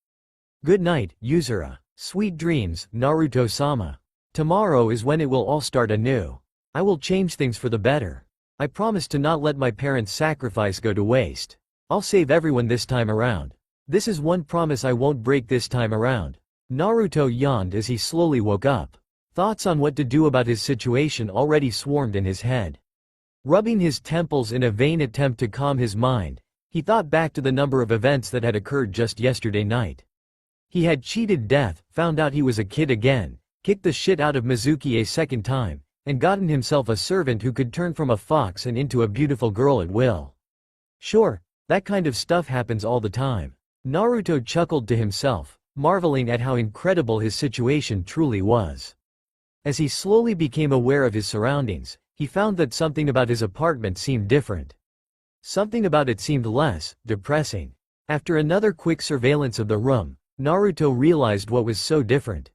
Good night, Yuzura. Sweet dreams, Naruto-sama. Tomorrow is when it will all start anew. I will change things for the better. I promise to not let my parents' sacrifice go to waste. I'll save everyone this time around. This is one promise I won't break this time around. Naruto yawned as he slowly woke up. Thoughts on what to do about his situation already swarmed in his head. Rubbing his temples in a vain attempt to calm his mind, he thought back to the number of events that had occurred just yesterday night. He had cheated death, found out he was a kid again, kicked the shit out of Mizuki a second time, and gotten himself a servant who could turn from a fox and into a beautiful girl at will. Sure, that kind of stuff happens all the time. Naruto chuckled to himself, marveling at how incredible his situation truly was. As he slowly became aware of his surroundings, he found that something about his apartment seemed different. Something about it seemed less depressing. After another quick surveillance of the room, Naruto realized what was so different.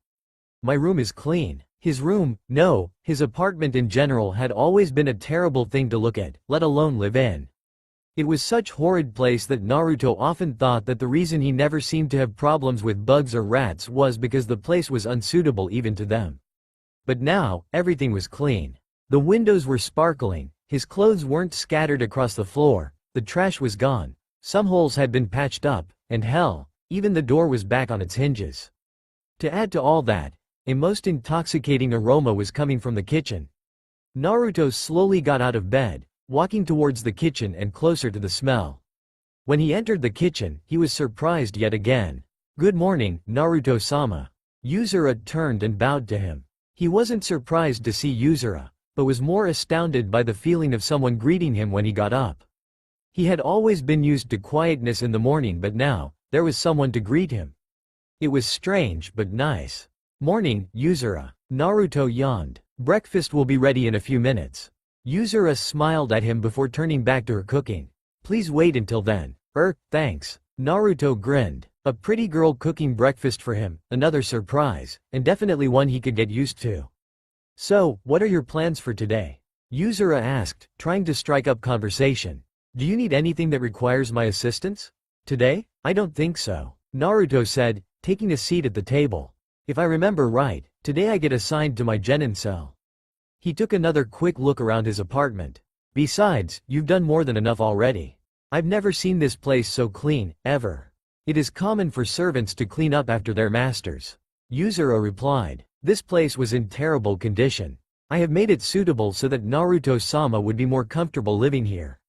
My room is clean. His room, no, his apartment in general had always been a terrible thing to look at, let alone live in. It was such horrid place that Naruto often thought that the reason he never seemed to have problems with bugs or rats was because the place was unsuitable even to them. But now, everything was clean. The windows were sparkling, his clothes weren't scattered across the floor, the trash was gone, some holes had been patched up, and hell, even the door was back on its hinges. To add to all that, a most intoxicating aroma was coming from the kitchen. Naruto slowly got out of bed, walking towards the kitchen and closer to the smell. When he entered the kitchen, he was surprised yet again. Good morning, Naruto-sama. Yuzura turned and bowed to him. He wasn't surprised to see Yuzura. but was more astounded by the feeling of someone greeting him when he got up. He had always been used to quietness in the morning, but now, there was someone to greet him. It was strange but nice. "Morning, Yuzura." Naruto yawned. "Breakfast will be ready in a few minutes." Yuzura smiled at him before turning back to her cooking. "Please wait until then." Thanks." Naruto grinned. A pretty girl cooking breakfast for him, another surprise, and definitely one he could get used to. "So, what are your plans for today?" Yuzura asked, trying to strike up conversation. "Do you need anything that requires my assistance?" "Today? I don't think so," Naruto said, taking a seat at the table. "If I remember right, today I get assigned to my genin cell." He took another quick look around his apartment. "Besides, you've done more than enough already. I've never seen this place so clean, ever. It is common for servants to clean up after their masters." Yuzura replied. "This place was in terrible condition. I have made it suitable so that Naruto-sama would be more comfortable living here."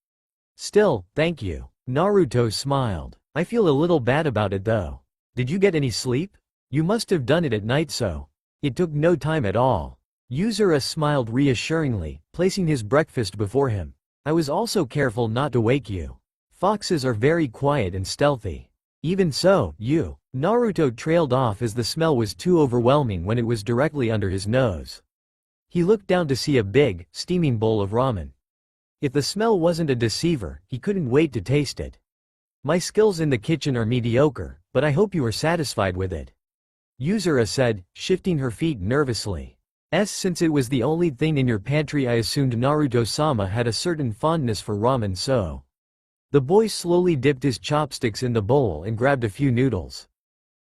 "Still, thank you." Naruto smiled. "I feel a little bad about it though. Did you get any sleep? You must have done it at night, so it took no time at all." Yuzura smiled reassuringly, placing his breakfast before him. "I was also careful not to wake you. Foxes are very quiet and stealthy." "Even so, you." Naruto trailed off as the smell was too overwhelming when it was directly under his nose. He looked down to see a big, steaming bowl of ramen. If the smell wasn't a deceiver, he couldn't wait to taste it. "My skills in the kitchen are mediocre, but I hope you are satisfied with it," Yuzura said, shifting her feet nervously. Since it was the only thing in your pantry, I assumed Naruto-sama had a certain fondness for ramen, so." The boy slowly dipped his chopsticks in the bowl and grabbed a few noodles.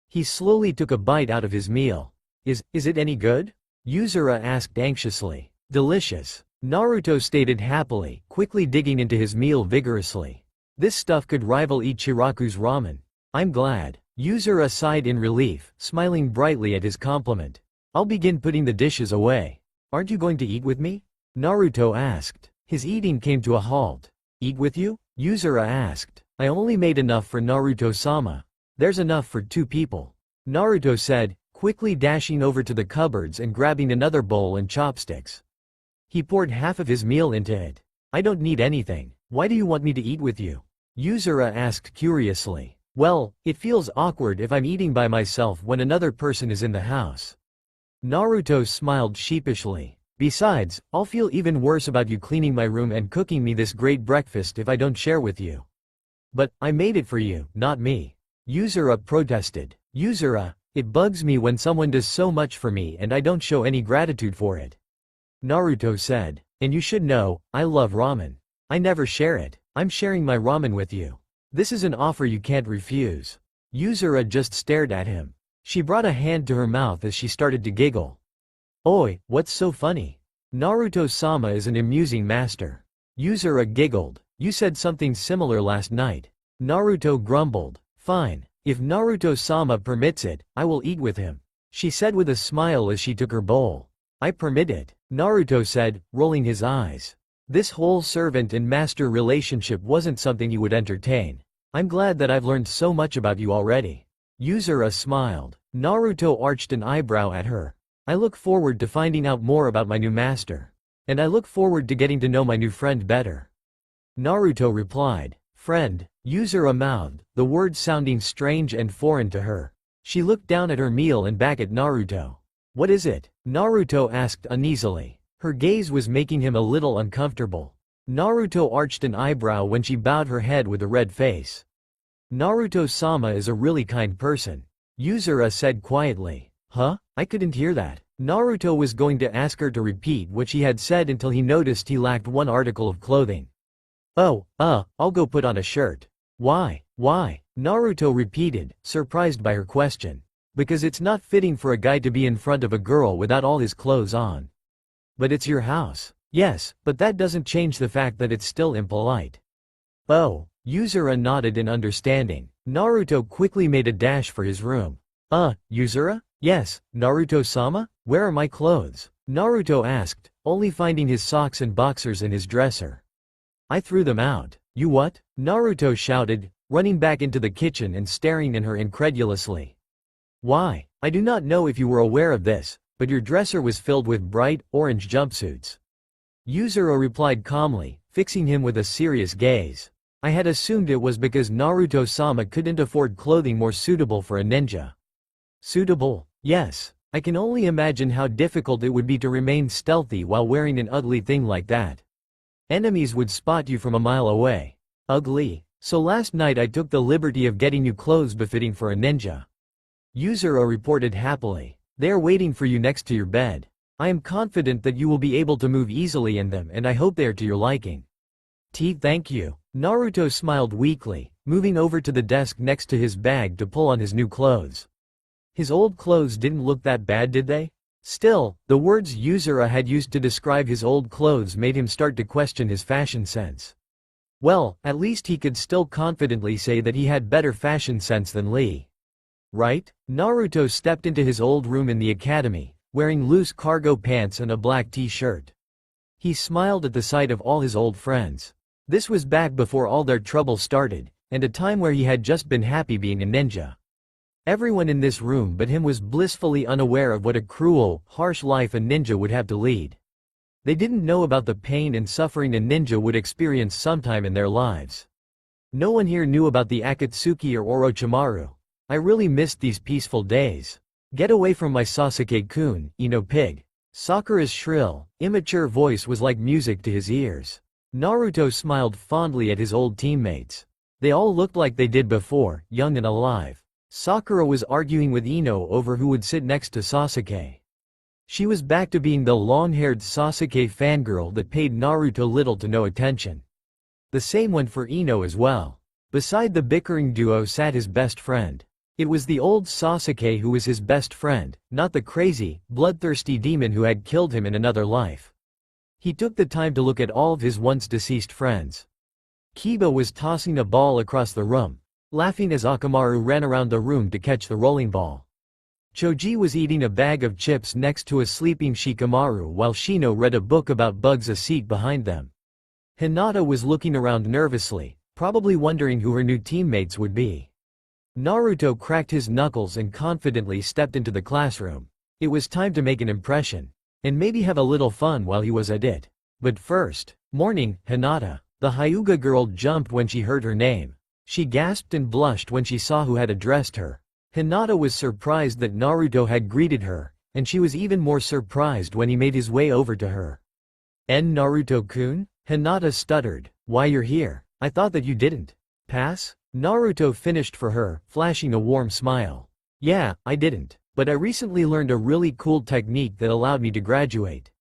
He slowly took a bite out of his meal. Is it any good?" Yuzura asked anxiously. "Delicious," Naruto stated happily, quickly digging into his meal vigorously. "This stuff could rival Ichiraku's ramen." "I'm glad." Yuzura sighed in relief, smiling brightly at his compliment. "I'll begin putting the dishes away." "Aren't you going to eat with me?" Naruto asked. His eating came to a halt. "Eat with you?" Yuzura asked. "I only made enough for Naruto-sama." "There's enough for 2 people," Naruto said, quickly dashing over to the cupboards and grabbing another bowl and chopsticks. He poured half of his meal into it. "I don't need anything. Why do you want me to eat with you?" Yuzura asked curiously. "Well, it feels awkward if I'm eating by myself when another person is in the house." Naruto smiled sheepishly. "Besides, I'll feel even worse about you cleaning my room and cooking me this great breakfast if I don't share with you." "But, I made it for you, not me," Yuzura protested. "Yuzura, it bugs me when someone does so much for me and I don't show any gratitude for it," Naruto said. "And you should know, I love ramen. I never share it. I'm sharing my ramen with you. This is an offer you can't refuse." Yuzura just stared at him. She brought a hand to her mouth as she started to giggle. "Oi, what's so funny? Naruto-sama is an amusing master." Yuzura giggled. "You said something similar last night." Naruto grumbled. "Fine. If Naruto-sama permits it, I will eat with him," she said with a smile as she took her bowl. "I permit it," Naruto said, rolling his eyes. This whole servant and master relationship wasn't something he would entertain. "I'm glad that I've learned so much about you already." Yuzura smiled. Naruto arched an eyebrow at her. "I look forward to finding out more about my new master. And I look forward to getting to know my new friend better." Naruto replied. "Friend," Yuzura mouthed, the word sounding strange and foreign to her. She looked down at her meal and back at Naruto. "What is it?" Naruto asked uneasily. Her gaze was making him a little uncomfortable. Naruto arched an eyebrow when she bowed her head with a red face. "Naruto-sama is a really kind person," Yuzura said quietly. "Huh? I couldn't hear that." Naruto was going to ask her to repeat what she had said until he noticed he lacked one article of clothing. "Oh, I'll go put on a shirt." Why? Naruto repeated, surprised by her question. "Because it's not fitting for a guy to be in front of a girl without all his clothes on." "But it's your house." "Yes, but that doesn't change the fact that it's still impolite." "Oh." Yuzura nodded in understanding. Naruto quickly made a dash for his room. Yuzura?" "Yes, Naruto-sama? Where are my clothes?" Naruto asked, only finding his socks and boxers in his dresser. "I threw them out." "You what?" Naruto shouted, running back into the kitchen and staring at her incredulously. "Why? I do not know if you were aware of this, but your dresser was filled with bright, orange jumpsuits." Yuzuru replied calmly, fixing him with a serious gaze. I had assumed it was because Naruto-sama couldn't afford clothing more suitable for a ninja. Suitable? Yes. I can only imagine how difficult it would be to remain stealthy while wearing an ugly thing like that. Enemies would spot you from a mile away. Ugly? So last night I took the liberty of getting you clothes befitting for a ninja. Yuzuru reported happily. They are waiting for you next to your bed. I am confident that you will be able to move easily in them and I hope they are to your liking. Thank you. Naruto smiled weakly, moving over to the desk next to his bag to pull on his new clothes. His old clothes didn't look that bad, did they? Still, the words Yuzuru had used to describe his old clothes made him start to question his fashion sense. Well, at least he could still confidently say that he had better fashion sense than Lee. Right? Naruto stepped into his old room in the academy, wearing loose cargo pants and a black t-shirt. He smiled at the sight of all his old friends. This was back before all their trouble started, and a time where he had just been happy being a ninja. Everyone in this room but him was blissfully unaware of what a cruel, harsh life a ninja would have to lead. They didn't know about the pain and suffering a ninja would experience sometime in their lives. No one here knew about the Akatsuki or Orochimaru. I really missed these peaceful days. Get away from my Sasuke-kun, Ino pig. Sakura's shrill, immature voice was like music to his ears. Naruto smiled fondly at his old teammates. They all looked like they did before, young and alive. Sakura was arguing with Ino over who would sit next to Sasuke. She was back to being the long-haired Sasuke fangirl that paid Naruto little to no attention. The same went for Ino as well. Beside the bickering duo sat his best friend. It was the old Sasuke who was his best friend, not the crazy, bloodthirsty demon who had killed him in another life. He took the time to look at all of his once-deceased friends. Kiba was tossing a ball across the room, laughing as Akamaru ran around the room to catch the rolling ball. Choji was eating a bag of chips next to a sleeping Shikamaru while Shino read a book about bugs a seat behind them. Hinata was looking around nervously, probably wondering who her new teammates would be. Naruto cracked his knuckles and confidently stepped into the classroom. It was time to make an impression, and maybe have a little fun while he was at it. But first, morning, Hinata. The Hyuga girl jumped when she heard her name. She gasped and blushed when she saw who had addressed her. Hinata was surprised that Naruto had greeted her, and she was even more surprised when he made his way over to her. Naruto-kun? Hinata stuttered. Why you're here? I thought that you didn't pass? Naruto finished for her, flashing a warm smile. Yeah, I didn't. But I recently learned a really cool technique that allowed me to graduate.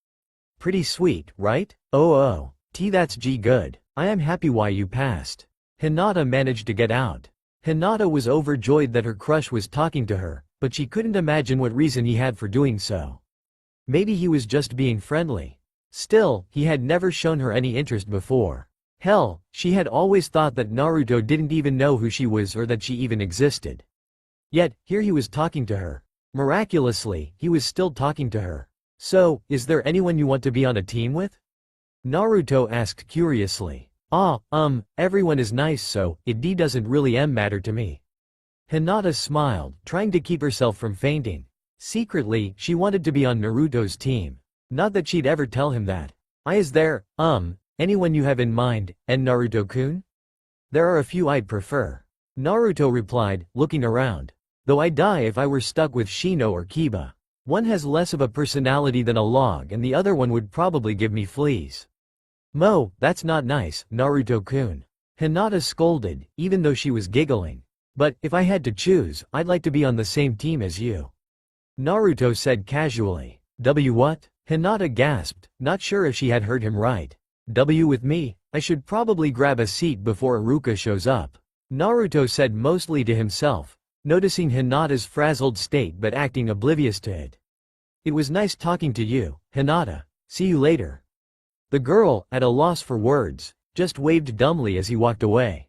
Pretty sweet, right? Oh, that's good. I am happy why you passed. Hinata managed to get out. Hinata was overjoyed that her crush was talking to her, but she couldn't imagine what reason he had for doing so. Maybe he was just being friendly. Still, he had never shown her any interest before. Hell, she had always thought that Naruto didn't even know who she was or that she even existed. Yet, here he was talking to her. Miraculously, he was still talking to her. So, is there anyone you want to be on a team with? Naruto asked curiously. Everyone is nice so, it doesn't really matter to me. Hinata smiled, trying to keep herself from fainting. Secretly, she wanted to be on Naruto's team. Not that she'd ever tell him that. Is there, anyone you have in mind, Naruto-kun? There are a few I'd prefer. Naruto replied, looking around. Though I'd die if I were stuck with Shino or Kiba. One has less of a personality than a log and the other one would probably give me fleas. That's not nice, Naruto-kun. Hinata scolded, even though she was giggling. But, if I had to choose, I'd like to be on the same team as you. Naruto said casually. What? Hinata gasped, not sure if she had heard him right. With me? I should probably grab a seat before Iruka shows up. Naruto said mostly to himself, noticing Hinata's frazzled state but acting oblivious to it. It was nice talking to you, Hinata. See you later. The girl, at a loss for words, just waved dumbly as he walked away.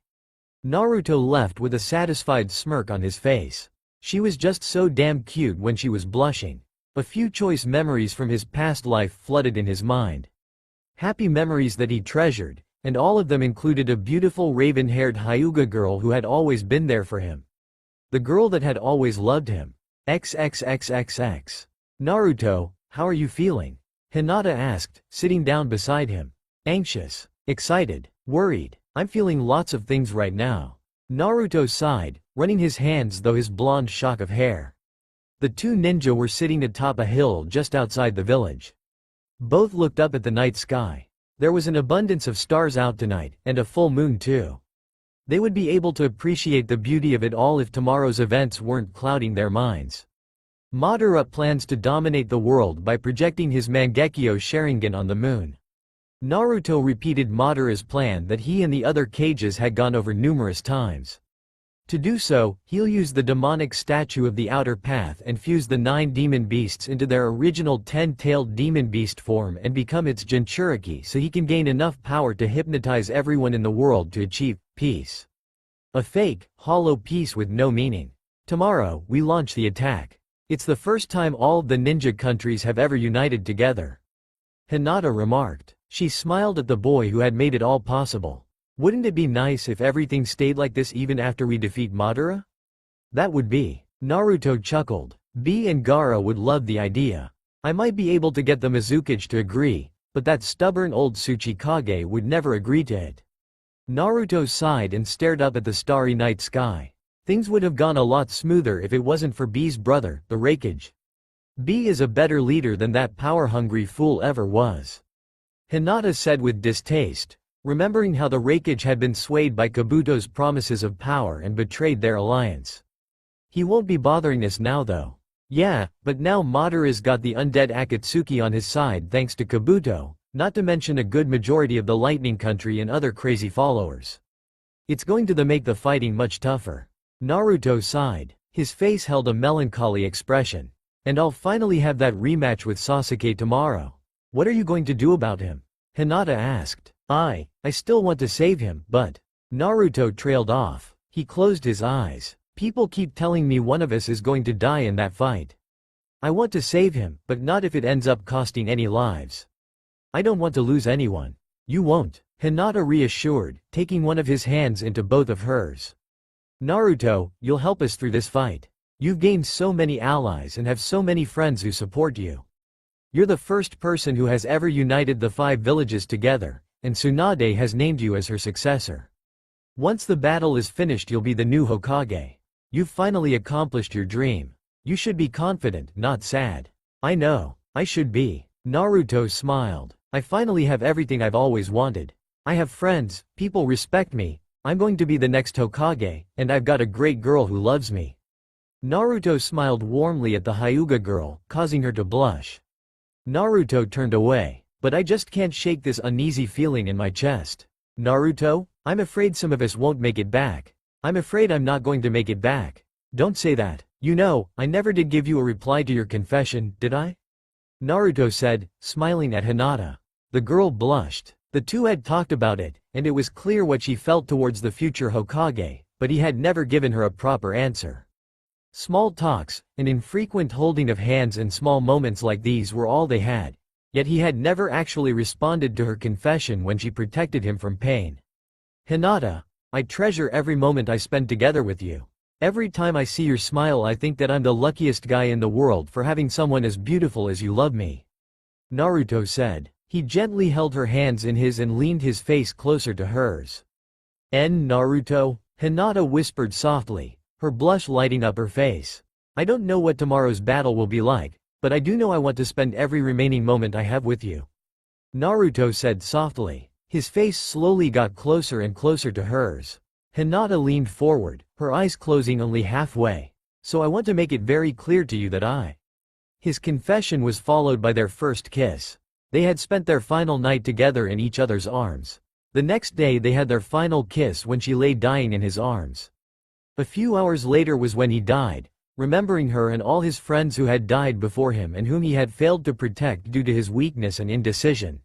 Naruto left with a satisfied smirk on his face. She was just so damn cute when she was blushing. A few choice memories from his past life flooded in his mind. Happy memories that he treasured, and all of them included a beautiful raven-haired Hyuga girl who had always been there for him. The girl that had always loved him. XXXXX. Naruto, how are you feeling? Hinata asked, sitting down beside him. Anxious, excited, worried. I'm feeling lots of things right now. Naruto sighed, running his hands through his blonde shock of hair. The two ninja were sitting atop a hill just outside the village. Both looked up at the night sky. There was an abundance of stars out tonight, and a full moon too. They would be able to appreciate the beauty of it all if tomorrow's events weren't clouding their minds. Madara plans to dominate the world by projecting his Mangekyo Sharingan on the moon. Naruto repeated Madara's plan that he and the other Kages had gone over numerous times. To do so, he'll use the demonic statue of the outer path and fuse the 9 demon beasts into their original 10-tailed demon beast form and become its Jinchuriki so he can gain enough power to hypnotize everyone in the world to achieve peace. A fake, hollow peace with no meaning. Tomorrow, we launch the attack. It's the first time all of the ninja countries have ever united together. Hinata remarked. She smiled at the boy who had made it all possible. Wouldn't it be nice if everything stayed like this even after we defeat Madara? That would be. Naruto chuckled. B and Gaara would love the idea. I might be able to get the Mizukage to agree, but that stubborn old Tsuchikage would never agree to it. Naruto sighed and stared up at the starry night sky. Things would have gone a lot smoother if it wasn't for B's brother, the Raikage. B is a better leader than that power-hungry fool ever was. Hinata said with distaste, remembering how the Raikage had been swayed by Kabuto's promises of power and betrayed their alliance. He won't be bothering us now though. Yeah, but now Madara's got the undead Akatsuki on his side thanks to Kabuto, not to mention a good majority of the Lightning Country and other crazy followers. It's going to make the fighting much tougher. Naruto sighed. His face held a melancholy expression. And I'll finally have that rematch with Sasuke tomorrow. What are you going to do about him? Hinata asked. I still want to save him, but… Naruto trailed off. He closed his eyes. People keep telling me one of us is going to die in that fight. I want to save him, but not if it ends up costing any lives. I don't want to lose anyone. You won't, Hinata reassured, taking one of his hands into both of hers. Naruto, you'll help us through this fight. You've gained so many allies and have so many friends who support you. You're the first person who has ever united the 5 villages together, and Tsunade has named you as her successor. Once the battle is finished you'll be the new Hokage. You've finally accomplished your dream. You should be confident, not sad. I know, I should be. Naruto smiled. I finally have everything I've always wanted. I have friends, people respect me, I'm going to be the next Hokage, and I've got a great girl who loves me. Naruto smiled warmly at the Hyuga girl, causing her to blush. Naruto turned away. But I just can't shake this uneasy feeling in my chest. Naruto, I'm afraid some of us won't make it back. I'm afraid I'm not going to make it back. Don't say that. You know, I never did give you a reply to your confession, did I? Naruto said, smiling at Hinata. The girl blushed. The two had talked about it, and it was clear what she felt towards the future Hokage, but he had never given her a proper answer. Small talks, an infrequent holding of hands and small moments like these were all they had, yet he had never actually responded to her confession when she protected him from pain. Hinata, I treasure every moment I spend together with you. Every time I see your smile I think that I'm the luckiest guy in the world for having someone as beautiful as you love me. Naruto said. He gently held her hands in his and leaned his face closer to hers. Naruto, Hinata whispered softly, her blush lighting up her face. I don't know what tomorrow's battle will be like, but I do know I want to spend every remaining moment I have with you. Naruto said softly. His face slowly got closer and closer to hers. Hinata leaned forward, her eyes closing only halfway. So I want to make it very clear to you that I… His confession was followed by their first kiss. They had spent their final night together in each other's arms. The next day they had their final kiss when she lay dying in his arms. A few hours later was when he died, remembering her and all his friends who had died before him and whom he had failed to protect due to his weakness and indecision.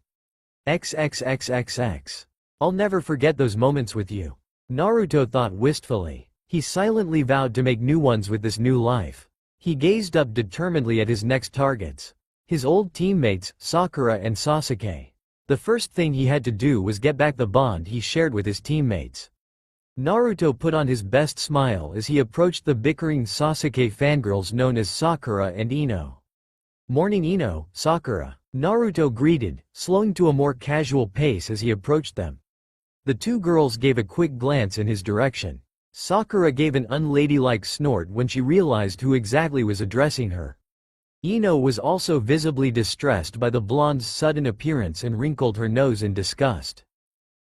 XXXXX. I'll never forget those moments with you. Naruto thought wistfully. He silently vowed to make new ones with this new life. He gazed up determinedly at his next targets. His old teammates, Sakura and Sasuke. The first thing he had to do was get back the bond he shared with his teammates. Naruto put on his best smile as he approached the bickering Sasuke fangirls known as Sakura and Ino. Morning Ino, Sakura. Naruto greeted, slowing to a more casual pace as he approached them. The two girls gave a quick glance in his direction. Sakura gave an unladylike snort when she realized who exactly was addressing her. Ino was also visibly distressed by the blonde's sudden appearance and wrinkled her nose in disgust.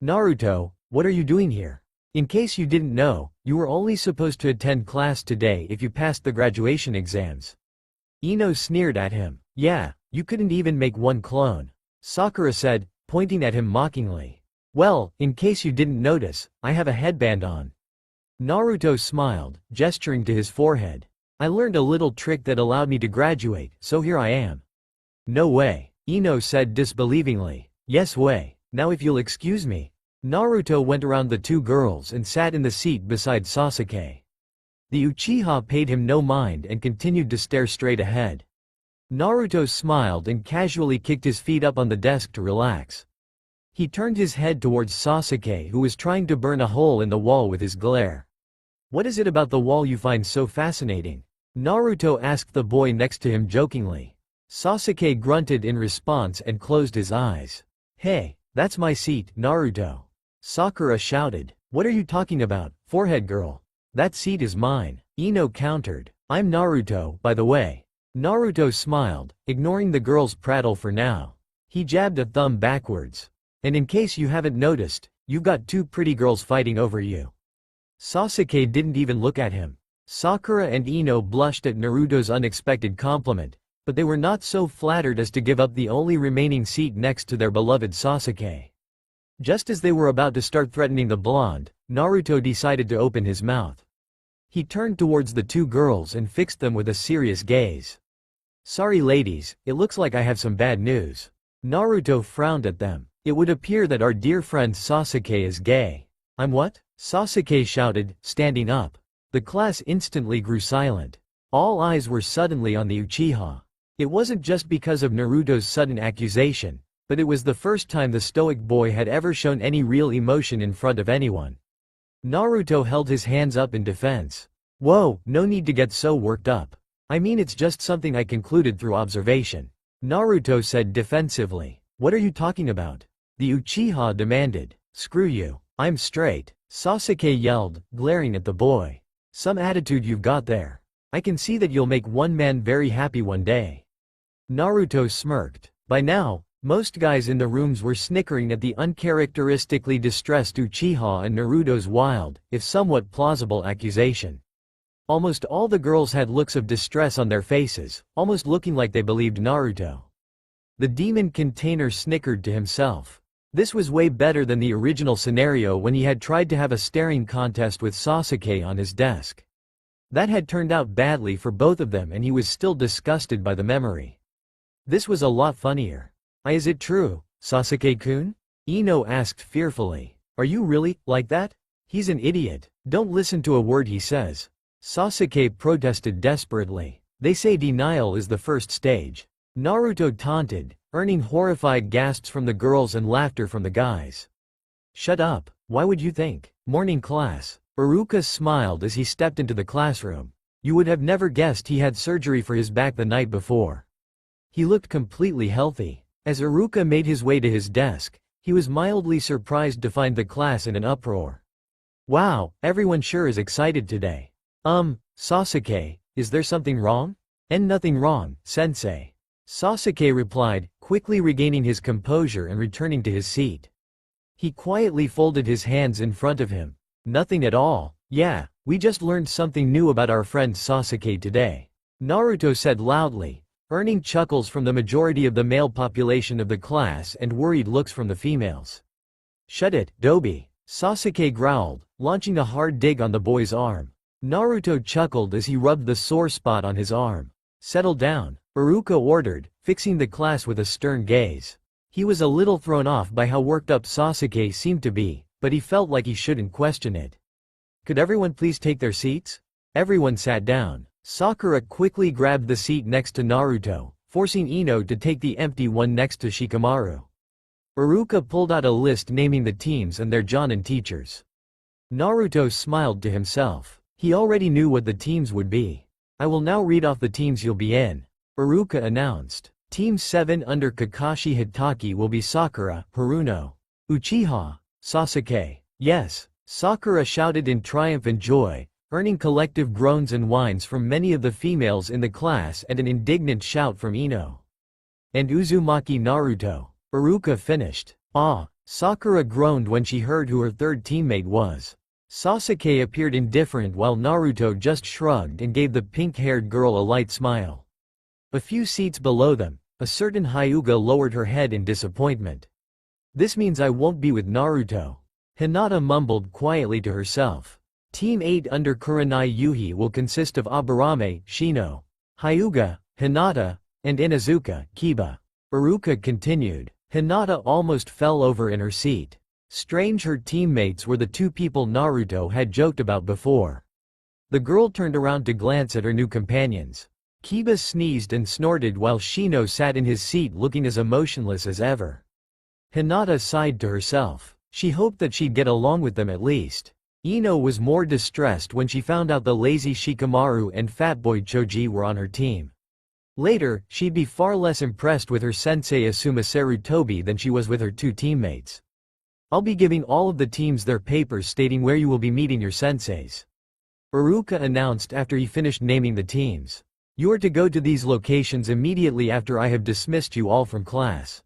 Naruto, what are you doing here? In case you didn't know, you were only supposed to attend class today if you passed the graduation exams. Ino sneered at him. Yeah, you couldn't even make one clone. Sakura said, pointing at him mockingly. Well, in case you didn't notice, I have a headband on. Naruto smiled, gesturing to his forehead. I learned a little trick that allowed me to graduate, so here I am. No way, Ino said disbelievingly. Yes way, now if you'll excuse me. Naruto went around the two girls and sat in the seat beside Sasuke. The Uchiha paid him no mind and continued to stare straight ahead. Naruto smiled and casually kicked his feet up on the desk to relax. He turned his head towards Sasuke, who was trying to burn a hole in the wall with his glare. What is it about the wall you find so fascinating? Naruto asked the boy next to him jokingly. Sasuke grunted in response and closed his eyes. Hey, that's my seat, Naruto. Sakura shouted. What are you talking about, forehead girl? That seat is mine, Ino countered. I'm Naruto, by the way. Naruto smiled, ignoring the girl's prattle for now. He jabbed a thumb backwards. And in case you haven't noticed, you've got two pretty girls fighting over you. Sasuke didn't even look at him. Sakura and Ino blushed at Naruto's unexpected compliment, but they were not so flattered as to give up the only remaining seat next to their beloved Sasuke. Just as they were about to start threatening the blonde, Naruto decided to open his mouth. He turned towards the two girls and fixed them with a serious gaze. Sorry ladies, it looks like I have some bad news. Naruto frowned at them. It would appear that our dear friend Sasuke is gay. I'm what? Sasuke shouted, standing up. The class instantly grew silent. All eyes were suddenly on the Uchiha. It wasn't just because of Naruto's sudden accusation, but it was the first time the stoic boy had ever shown any real emotion in front of anyone. Naruto held his hands up in defense. Whoa, no need to get so worked up. I mean it's just something I concluded through observation. Naruto said defensively. What are you talking about? The Uchiha demanded. Screw you, I'm straight, Sasuke yelled, glaring at the boy. Some attitude you've got there. I can see that you'll make one man very happy one day. Naruto smirked. By now, most guys in the rooms were snickering at the uncharacteristically distressed Uchiha and Naruto's wild, if somewhat plausible accusation. Almost all the girls had looks of distress on their faces, almost looking like they believed Naruto. The demon container snickered to himself. This was way better than the original scenario when he had tried to have a staring contest with Sasuke on his desk. That had turned out badly for both of them and he was still disgusted by the memory. This was a lot funnier. Is it true, Sasuke-kun? Ino asked fearfully. Are you really like that? He's an idiot. Don't listen to a word he says. Sasuke protested desperately. They say denial is the first stage. Naruto taunted, earning horrified gasps from the girls and laughter from the guys. Shut up, why would you think? Morning class. Iruka smiled as he stepped into the classroom. You would have never guessed he had surgery for his back the night before. He looked completely healthy. As Iruka made his way to his desk, he was mildly surprised to find the class in an uproar. Wow, everyone sure is excited today. Sasuke, is there something wrong? And nothing wrong, sensei. Sasuke replied, quickly regaining his composure and returning to his seat. He quietly folded his hands in front of him. Nothing at all. Yeah, we just learned something new about our friend Sasuke today. Naruto said loudly, earning chuckles from the majority of the male population of the class and worried looks from the females. Shut it, Dobi. Sasuke growled, launching a hard dig on the boy's arm. Naruto chuckled as he rubbed the sore spot on his arm. Settle down, Iruka ordered, fixing the class with a stern gaze. He was a little thrown off by how worked up Sasuke seemed to be, but he felt like he shouldn't question it. Could everyone please take their seats? Everyone sat down. Sakura quickly grabbed the seat next to Naruto, forcing Ino to take the empty one next to Shikamaru. Iruka pulled out a list naming the teams and their Jonin teachers. Naruto smiled to himself. He already knew what the teams would be. I will now read off the teams you'll be in. Iruka announced. Team 7 under Kakashi Hitaki will be Sakura, Haruno, Uchiha, Sasuke. Yes, Sakura shouted in triumph and joy, earning collective groans and whines from many of the females in the class and an indignant shout from Ino and Uzumaki Naruto. Iruka finished. Ah, Sakura groaned when she heard who her third teammate was. Sasuke appeared indifferent while Naruto just shrugged and gave the pink-haired girl a light smile. A few seats below them, a certain Hyuga lowered her head in disappointment. This means I won't be with Naruto. Hinata mumbled quietly to herself. Team 8 under Kurenai Yuhi will consist of Aburame, Shino, Hyuga, Hinata, and Inuzuka, Kiba. Iruka continued. Hinata almost fell over in her seat. Strange, her teammates were the two people Naruto had joked about before. The girl turned around to glance at her new companions. Kiba sneezed and snorted while Shino sat in his seat looking as emotionless as ever. Hinata sighed to herself. She hoped that she'd get along with them at least. Ino was more distressed when she found out the lazy Shikamaru and Fatboy Choji were on her team. Later, she'd be far less impressed with her sensei Asuma Sarutobi than she was with her two teammates. I'll be giving all of the teams their papers stating where you will be meeting your senseis, Iruka announced after he finished naming the teams. You are to go to these locations immediately after I have dismissed you all from class.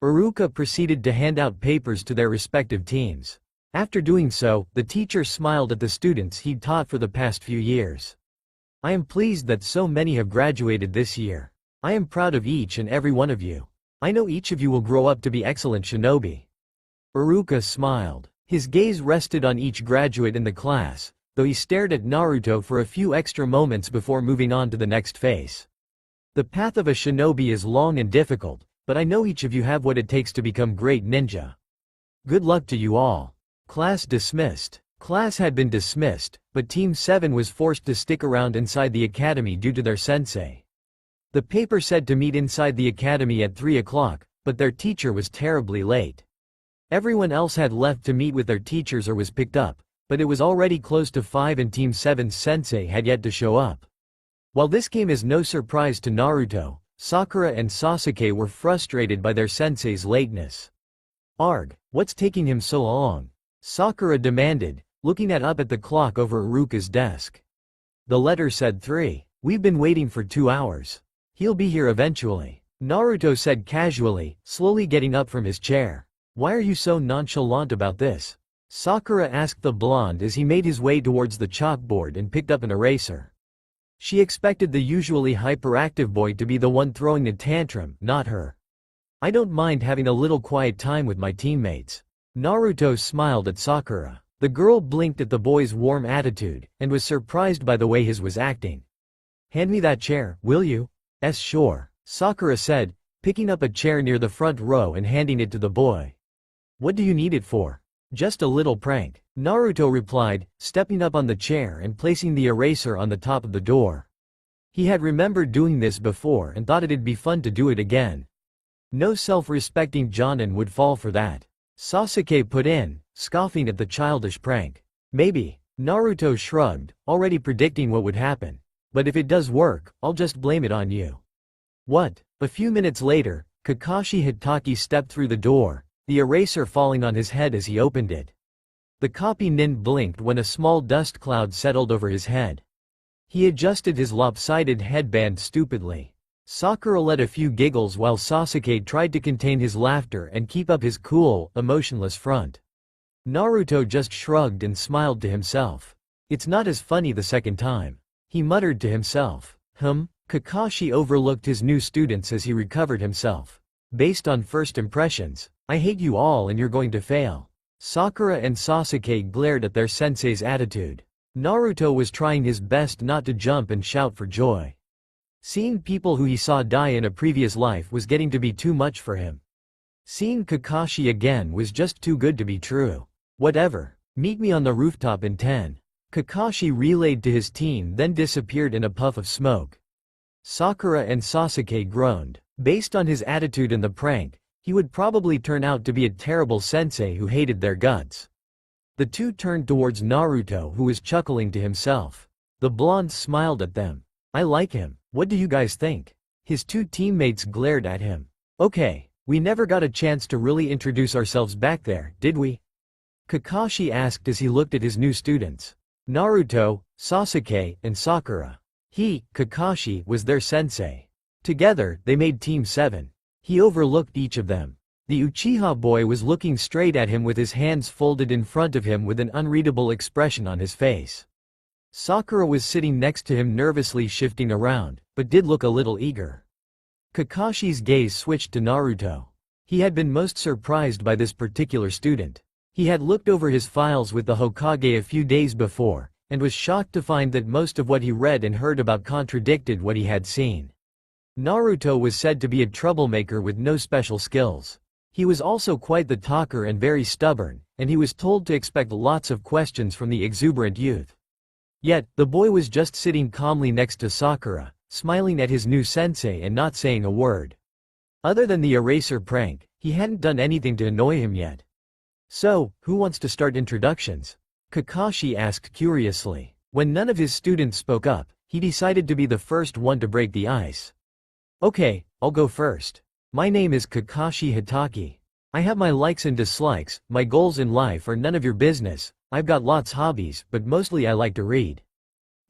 Iruka proceeded to hand out papers to their respective teams. After doing so, the teacher smiled at the students he'd taught for the past few years. I am pleased that so many have graduated this year. I am proud of each and every one of you. I know each of you will grow up to be excellent shinobi. Iruka smiled. His gaze rested on each graduate in the class, though he stared at Naruto for a few extra moments before moving on to the next phase. The path of a shinobi is long and difficult, but I know each of you have what it takes to become great ninja. Good luck to you all. Class dismissed. Class had been dismissed, but Team 7 was forced to stick around inside the academy due to their sensei. The paper said to meet inside the academy at 3 o'clock, but their teacher was terribly late. Everyone else had left to meet with their teachers or was picked up, but it was already close to 5 and Team 7's sensei had yet to show up. While this came as no surprise to Naruto, Sakura and Sasuke were frustrated by their sensei's lateness. Arg, what's taking him so long? Sakura demanded, looking up at the clock over Iruka's desk. The letter said 3. We've been waiting for 2 hours. He'll be here eventually, Naruto said casually, slowly getting up from his chair. Why are you so nonchalant about this? Sakura asked the blonde as he made his way towards the chalkboard and picked up an eraser. She expected the usually hyperactive boy to be the one throwing a tantrum, not her. I don't mind having a little quiet time with my teammates. Naruto smiled at Sakura. The girl blinked at the boy's warm attitude, and was surprised by the way his was acting. Hand me that chair, will you? Sure, Sakura said, picking up a chair near the front row and handing it to the boy. What do you need it for? Just a little prank, Naruto replied, stepping up on the chair and placing the eraser on the top of the door. He had remembered doing this before and thought it'd be fun to do it again. No self-respecting Jonin would fall for that. Sasuke put in, scoffing at the childish prank. Maybe, Naruto shrugged, already predicting what would happen. But if it does work, I'll just blame it on you. What? A few minutes later, Kakashi Hitaki stepped through the door, the eraser falling on his head as he opened it. The copy nin blinked when a small dust cloud settled over his head. He adjusted his lopsided headband stupidly. Sakura let a few giggles while Sasuke tried to contain his laughter and keep up his cool, emotionless front. Naruto just shrugged and smiled to himself. It's not as funny the second time. He muttered to himself. Kakashi overlooked his new students as he recovered himself. Based on first impressions, I hate you all and you're going to fail. Sakura and Sasuke glared at their sensei's attitude. Naruto was trying his best not to jump and shout for joy. Seeing people who he saw die in a previous life was getting to be too much for him. Seeing Kakashi again was just too good to be true. Whatever, meet me on the rooftop in 10. Kakashi relayed to his team, then disappeared in a puff of smoke. Sakura and Sasuke groaned. Based on his attitude in the prank, he would probably turn out to be a terrible sensei who hated their guts. The two turned towards Naruto, who was chuckling to himself. The blonde smiled at them. I like him. What do you guys think? His two teammates glared at him. Okay, we never got a chance to really introduce ourselves back there, did we? Kakashi asked as he looked at his new students. Naruto, Sasuke, and Sakura. He, Kakashi, was their sensei. Together, they made Team 7. He overlooked each of them. The Uchiha boy was looking straight at him with his hands folded in front of him with an unreadable expression on his face. Sakura was sitting next to him nervously shifting around, but did look a little eager. Kakashi's gaze switched to Naruto. He had been most surprised by this particular student. He had looked over his files with the Hokage a few days before, and was shocked to find that most of what he read and heard about contradicted what he had seen. Naruto was said to be a troublemaker with no special skills. He was also quite the talker and very stubborn, and he was told to expect lots of questions from the exuberant youth. Yet, the boy was just sitting calmly next to Sakura, smiling at his new sensei and not saying a word. Other than the eraser prank, he hadn't done anything to annoy him yet. So, who wants to start introductions? Kakashi asked curiously. When none of his students spoke up, he decided to be the first one to break the ice. Okay, I'll go first. My name is Kakashi Hitaki. I have my likes and dislikes, my goals in life are none of your business, I've got lots hobbies, but mostly I like to read.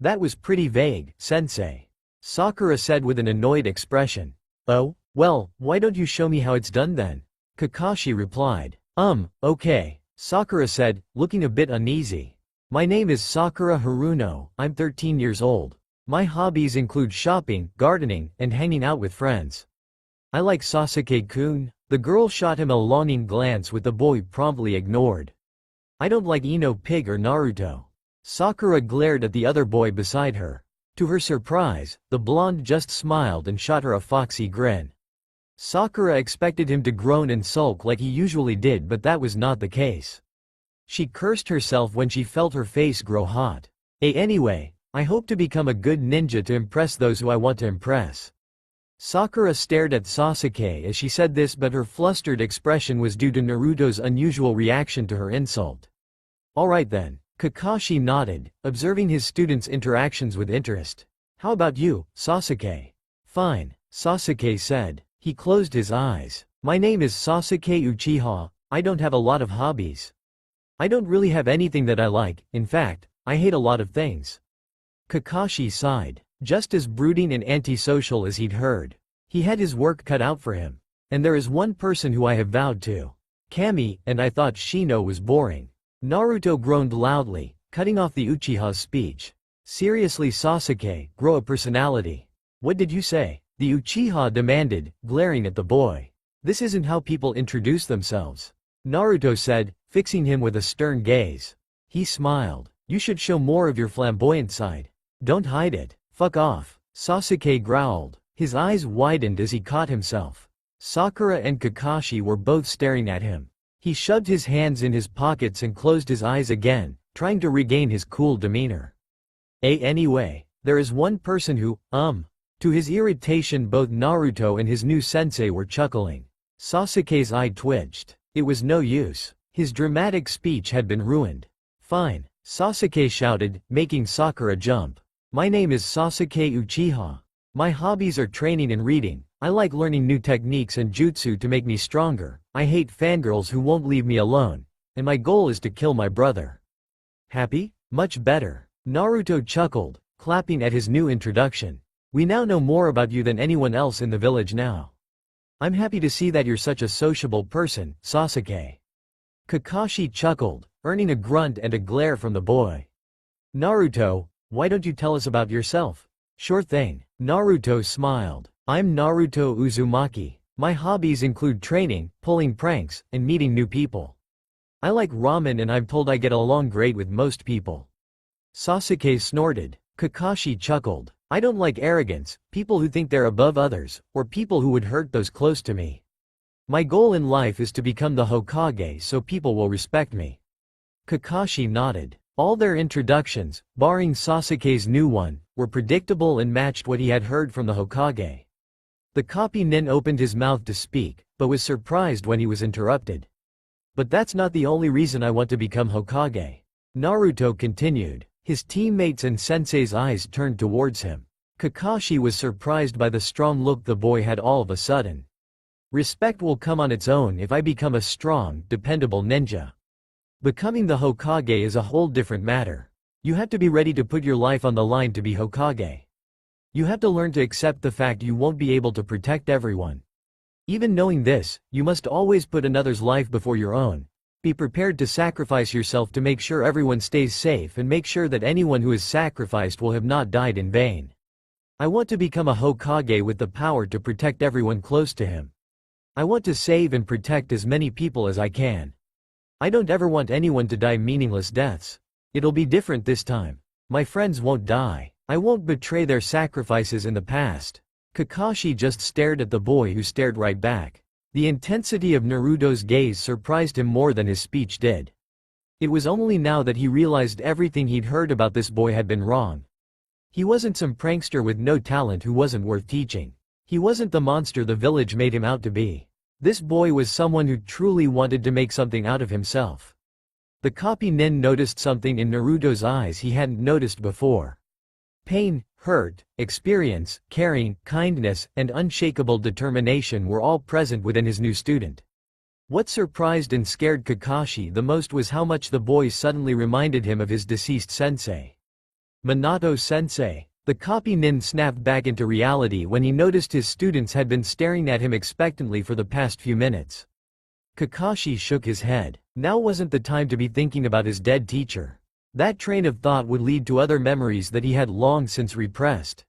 That was pretty vague, sensei. Sakura said with an annoyed expression. Oh, well, why don't you show me how it's done then? Kakashi replied. Okay, Sakura said, looking a bit uneasy. My name is Sakura Haruno, I'm 13 years old. My hobbies include shopping, gardening, and hanging out with friends. I like Sasuke-kun. The girl shot him a longing glance which the boy promptly ignored. I don't like Ino Pig or Naruto. Sakura glared at the other boy beside her. To her surprise, the blonde just smiled and shot her a foxy grin. Sakura expected him to groan and sulk like he usually did, but that was not the case. She cursed herself when she felt her face grow hot. Anyway, I hope to become a good ninja to impress those who I want to impress. Sakura stared at Sasuke as she said this, but her flustered expression was due to Naruto's unusual reaction to her insult. Alright then, Kakashi nodded, observing his students' interactions with interest. How about you, Sasuke? Fine, Sasuke said. He closed his eyes. My name is Sasuke Uchiha, I don't have a lot of hobbies. I don't really have anything that I like, in fact, I hate a lot of things. Kakashi sighed. Just as brooding and antisocial as he'd heard. He had his work cut out for him. And there is one person who I have vowed to. Kami, and I thought Shino was boring. Naruto groaned loudly, cutting off the Uchiha's speech. Seriously Sasuke, grow a personality. What did you say? The Uchiha demanded, glaring at the boy. This isn't how people introduce themselves. Naruto said, fixing him with a stern gaze. He smiled. You should show more of your flamboyant side. Don't hide it. Fuck off. Sasuke growled. His eyes widened as he caught himself. Sakura and Kakashi were both staring at him. He shoved his hands in his pockets and closed his eyes again, trying to regain his cool demeanor. Anyway, there is one person who, To his irritation, both Naruto and his new sensei were chuckling. Sasuke's eye twitched. It was no use. His dramatic speech had been ruined. Fine, Sasuke shouted, making Sakura jump. My name is Sasuke Uchiha. My hobbies are training and reading. I like learning new techniques and jutsu to make me stronger. I hate fangirls who won't leave me alone. And my goal is to kill my brother. Happy? Much better. Naruto chuckled, clapping at his new introduction. We now know more about you than anyone else in the village now. I'm happy to see that you're such a sociable person, Sasuke. Kakashi chuckled, earning a grunt and a glare from the boy. Naruto, why don't you tell us about yourself? Sure thing. Naruto smiled. I'm Naruto Uzumaki. My hobbies include training, pulling pranks, and meeting new people. I like ramen and I'm told I get along great with most people. Sasuke snorted. Kakashi chuckled. I don't like arrogance, people who think they're above others, or people who would hurt those close to me. My goal in life is to become the Hokage so people will respect me. Kakashi nodded. All their introductions, barring Sasuke's new one, were predictable and matched what he had heard from the Hokage. The copy nin opened his mouth to speak, but was surprised when he was interrupted. But that's not the only reason I want to become Hokage. Naruto continued. His teammates and sensei's eyes turned towards him. Kakashi was surprised by the strong look the boy had all of a sudden. Respect will come on its own if I become a strong, dependable ninja. Becoming the Hokage is a whole different matter. You have to be ready to put your life on the line to be Hokage. You have to learn to accept the fact you won't be able to protect everyone. Even knowing this, you must always put another's life before your own. Be prepared to sacrifice yourself to make sure everyone stays safe and make sure that anyone who is sacrificed will have not died in vain. I want to become a Hokage with the power to protect everyone close to him. I want to save and protect as many people as I can. I don't ever want anyone to die meaningless deaths. It'll be different this time. My friends won't die. I won't betray their sacrifices in the past. Kakashi just stared at the boy who stared right back. The intensity of Naruto's gaze surprised him more than his speech did. It was only now that he realized everything he'd heard about this boy had been wrong. He wasn't some prankster with no talent who wasn't worth teaching. He wasn't the monster the village made him out to be. This boy was someone who truly wanted to make something out of himself. The copy nin noticed something in Naruto's eyes he hadn't noticed before. Pain, hurt, experience, caring, kindness, and unshakable determination were all present within his new student. What surprised and scared Kakashi the most was how much the boy suddenly reminded him of his deceased sensei. Minato sensei. The copy nin snapped back into reality when he noticed his students had been staring at him expectantly for the past few minutes. Kakashi shook his head. Now wasn't the time to be thinking about his dead teacher. That train of thought would lead to other memories that he had long since repressed.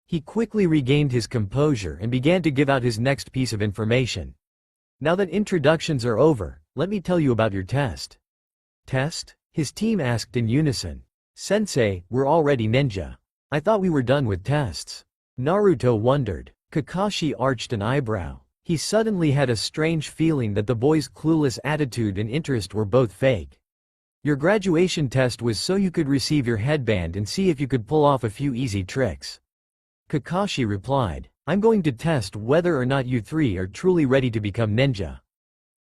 He quickly regained his composure and began to give out his next piece of information. Now that introductions are over, let me tell you about your test. Test? His team asked in unison. Sensei, we're already ninja. I thought we were done with tests. Naruto wondered. Kakashi arched an eyebrow. He suddenly had a strange feeling that the boy's clueless attitude and interest were both fake. Your graduation test was so you could receive your headband and see if you could pull off a few easy tricks. Kakashi replied, I'm going to test whether or not you three are truly ready to become ninja.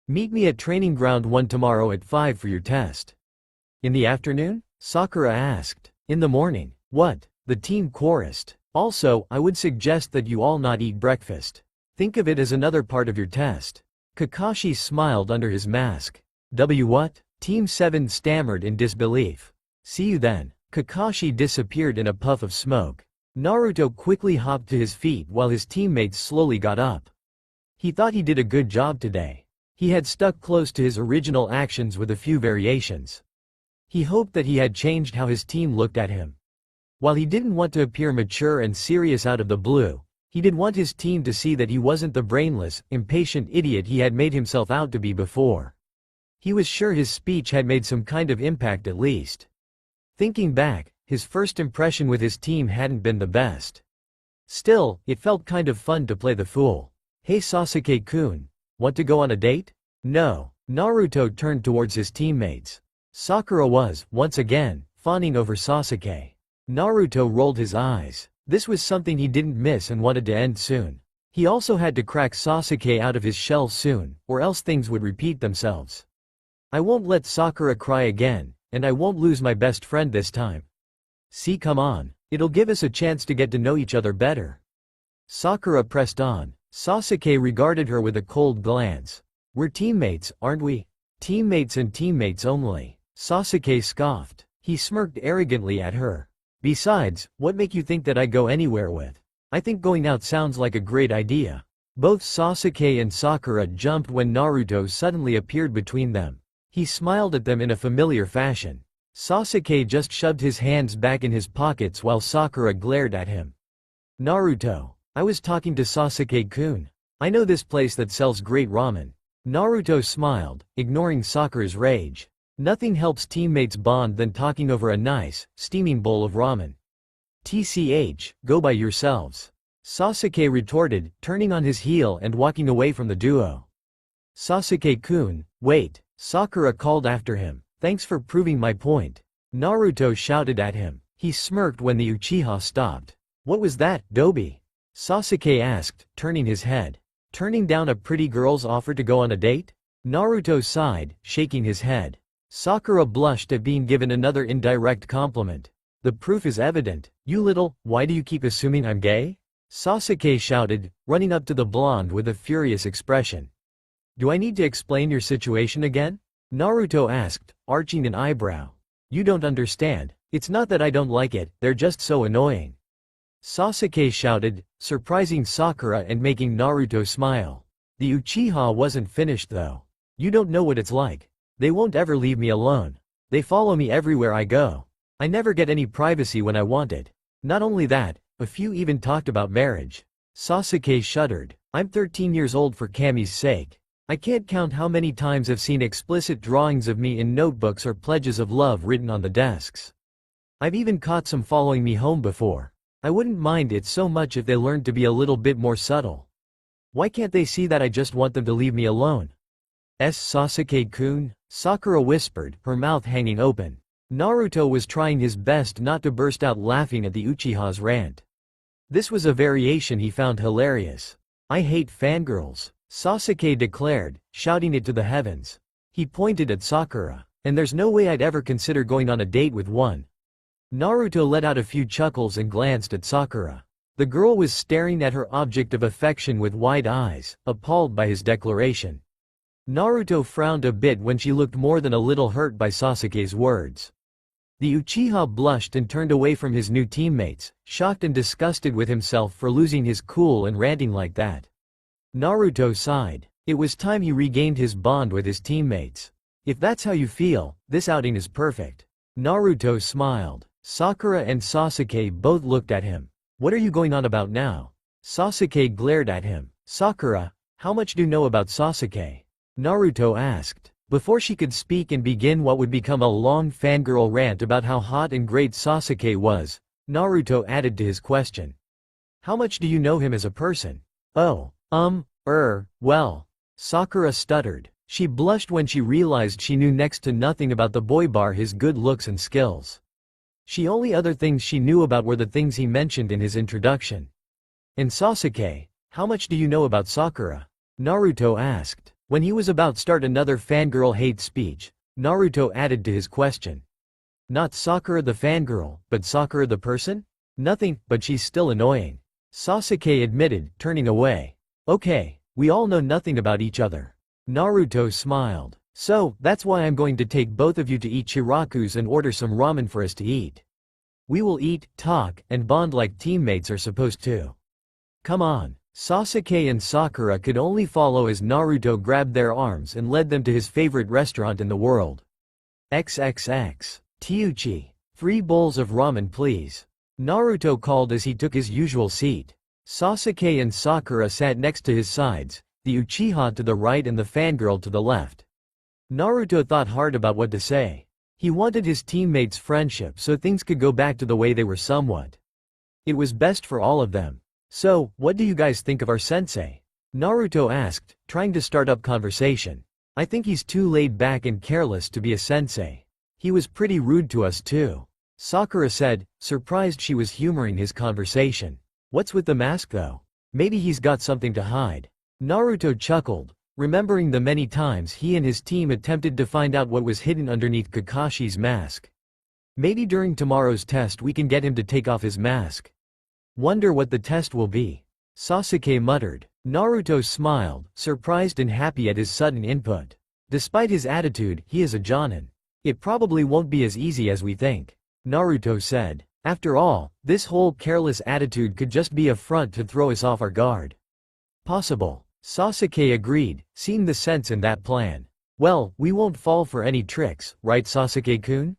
Meet me at Training Ground 1 tomorrow at 5 for your test. In the afternoon? Sakura asked. In the morning. What? The team chorused. Also, I would suggest that you all not eat breakfast. Think of it as another part of your test. Kakashi smiled under his mask. What? Team 7 stammered in disbelief. See you then. Kakashi disappeared in a puff of smoke. Naruto quickly hopped to his feet while his teammates slowly got up. He thought he did a good job today. He had stuck close to his original actions with a few variations. He hoped that he had changed how his team looked at him. While he didn't want to appear mature and serious out of the blue, he did want his team to see that he wasn't the brainless, impatient idiot he had made himself out to be before. He was sure his speech had made some kind of impact at least. Thinking back, his first impression with his team hadn't been the best. Still, it felt kind of fun to play the fool. Hey Sasuke-kun, want to go on a date? No. Naruto turned towards his teammates. Sakura was, once again, fawning over Sasuke. Naruto rolled his eyes. This was something he didn't miss and wanted to end soon. He also had to crack Sasuke out of his shell soon, or else things would repeat themselves. I won't let Sakura cry again, and I won't lose my best friend this time. See, come on. It'll give us a chance to get to know each other better. Sakura pressed on. Sasuke regarded her with a cold glance. We're teammates, aren't we? Teammates and teammates only. Sasuke scoffed. He smirked arrogantly at her. Besides, what make you think that I go anywhere with? I think going out sounds like a great idea. Both Sasuke and Sakura jumped when Naruto suddenly appeared between them. He smiled at them in a familiar fashion. Sasuke just shoved his hands back in his pockets while Sakura glared at him. Naruto. I was talking to Sasuke-kun. I know this place that sells great ramen. Naruto smiled, ignoring Sakura's rage. Nothing helps teammates bond than talking over a nice, steaming bowl of ramen. TCH, go by yourselves. Sasuke retorted, turning on his heel and walking away from the duo. Sasuke-kun, wait, Sakura called after him. Thanks for proving my point. Naruto shouted at him. He smirked when the Uchiha stopped. What was that, Dobi? Sasuke asked, turning his head. Turning down a pretty girl's offer to go on a date? Naruto sighed, shaking his head. Sakura blushed at being given another indirect compliment. The proof is evident. You little, why do you keep assuming I'm gay? Sasuke shouted, running up to the blonde with a furious expression. Do I need to explain your situation again? Naruto asked, arching an eyebrow. You don't understand. It's not that I don't like it, they're just so annoying. Sasuke shouted, surprising Sakura and making Naruto smile. The Uchiha wasn't finished though. You don't know what it's like. They won't ever leave me alone. They follow me everywhere I go. I never get any privacy when I want it. Not only that, a few even talked about marriage. Sasuke shuddered. I'm 13 years old for Kami's sake. I can't count how many times I've seen explicit drawings of me in notebooks or pledges of love written on the desks. I've even caught some following me home before. I wouldn't mind it so much if they learned to be a little bit more subtle. Why can't they see that I just want them to leave me alone? Sasuke-kun, Sakura whispered, her mouth hanging open. Naruto was trying his best not to burst out laughing at the Uchiha's rant. This was a variation he found hilarious. I hate fangirls, Sasuke declared, shouting it to the heavens. He pointed at Sakura. And there's no way I'd ever consider going on a date with one. Naruto let out a few chuckles and glanced at Sakura. The girl was staring at her object of affection with wide eyes, appalled by his declaration. Naruto frowned a bit when she looked more than a little hurt by Sasuke's words. The Uchiha blushed and turned away from his new teammates, shocked and disgusted with himself for losing his cool and ranting like that. Naruto sighed. It was time he regained his bond with his teammates. If that's how you feel, this outing is perfect. Naruto smiled. Sakura and Sasuke both looked at him. What are you going on about now? Sasuke glared at him. Sakura, how much do you know about Sasuke? Naruto asked. Before she could speak and begin what would become a long fangirl rant about how hot and great Sasuke was, Naruto added to his question. How much do you know him as a person? Oh, well. Sakura stuttered. She blushed when she realized she knew next to nothing about the boy bar his good looks and skills. The only other things she knew about were the things he mentioned in his introduction. And Sasuke, how much do you know about Sakura? Naruto asked. When he was about to start another fangirl hate speech, Naruto added to his question. Not Sakura the fangirl, but Sakura the person? Nothing, but she's still annoying. Sasuke admitted, turning away. Okay, we all know nothing about each other. Naruto smiled. So, that's why I'm going to take both of you to Ichiraku's and order some ramen for us to eat. We will eat, talk, and bond like teammates are supposed to. Come on. Sasuke and Sakura could only follow as Naruto grabbed their arms and led them to his favorite restaurant in the world. XXX. Teuchi. 3 bowls of ramen please. Naruto called as he took his usual seat. Sasuke and Sakura sat next to his sides, the Uchiha to the right and the fangirl to the left. Naruto thought hard about what to say. He wanted his teammates' friendship so things could go back to the way they were somewhat. It was best for all of them. So, what do you guys think of our sensei? Naruto asked, trying to start up conversation. I think he's too laid back and careless to be a sensei. He was pretty rude to us too. Sakura said, surprised she was humoring his conversation. What's with the mask though? Maybe he's got something to hide. Naruto chuckled, remembering the many times he and his team attempted to find out what was hidden underneath Kakashi's mask. Maybe during tomorrow's test we can get him to take off his mask. Wonder what the test will be. Sasuke muttered. Naruto smiled, surprised and happy at his sudden input. Despite his attitude, he is a jonin. It probably won't be as easy as we think. Naruto said. After all, this whole careless attitude could just be a front to throw us off our guard. Possible. Sasuke agreed, seeing the sense in that plan. Well, we won't fall for any tricks, right Sasuke-kun?